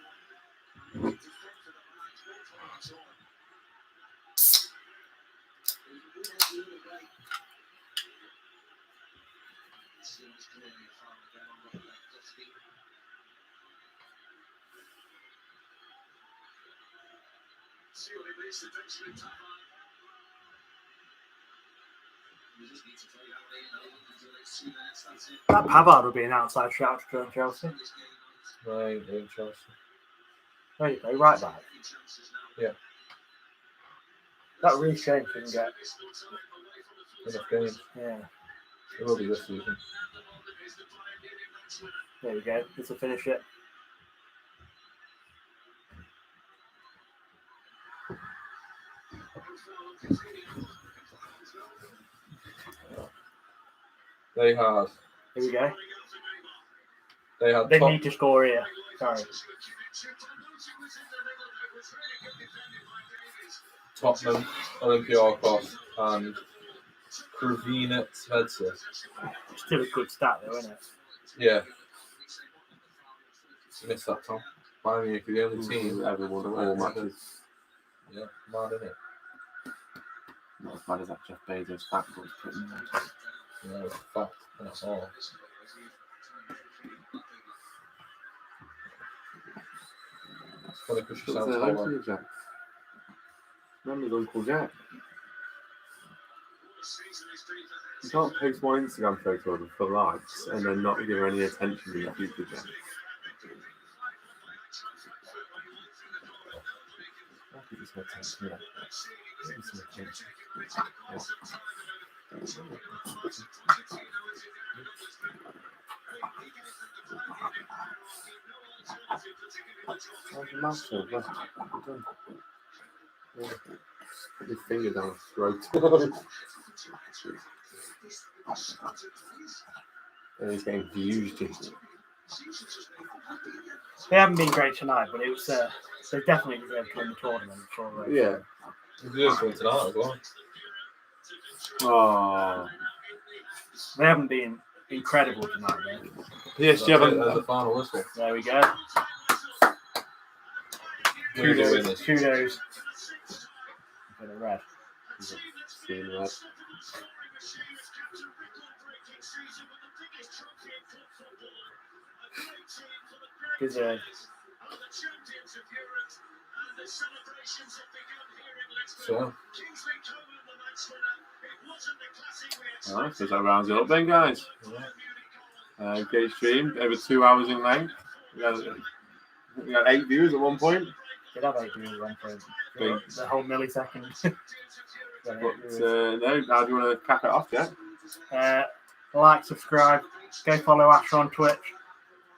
That Pavard would be an outside shout to join Chelsea. Right, in Chelsea. There you go, right back. Yeah. That Reece James couldn't get. Enough games. Yeah. It will be this season. There we go. This will finish it. They had. Here we go. They had. They need to score here. Sorry. Tottenham, Olympiacos, and Kruvina Svedsa. Still a good stat, though, isn't it? Yeah. Missed that, Tom. Bayern Munich are the only team Who's ever won all matches. Yeah, mad, isn't it? Not as bad as that Jeff Bezos fact was pretty much. No, it's a fact. That's all. It's funny because she sounds Hello hollow. to you, Jack. Remember Uncle Jack? You can't post one Instagram photo of them for likes and then not give her any attention in the future, Jack. Give me some attention, yeah. Give me some attention. How's the mask so well done? Yeah. Put your finger down his throat. And he's getting views, just. They haven't been great tonight, but it was. They definitely deserve to win the tournament for. Yeah. They just win tonight as well. Oh. They haven't been incredible tonight, though. PSG There's the haven't. final whistle. There we go. Who the winners? Kudos. For the red. Seeing that. Deserved. So, Alright, so that rounds it up then, guys. Great stream, over 2 hours in length. We had 8 viewers at one point. Did have 8 viewers at one point. Big. The whole millisecond. But no, how do you want to cap it off, Jack? Like, subscribe, go follow Asher on Twitch.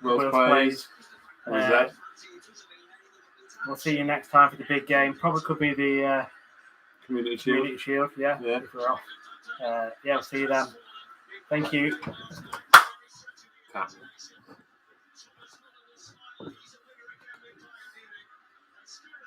Wilsplayz. We'll see you next time for the big game. Probably could be the Community Shield. Community Shield, yeah. If we're off. We'll see you then. Thank you. Cap.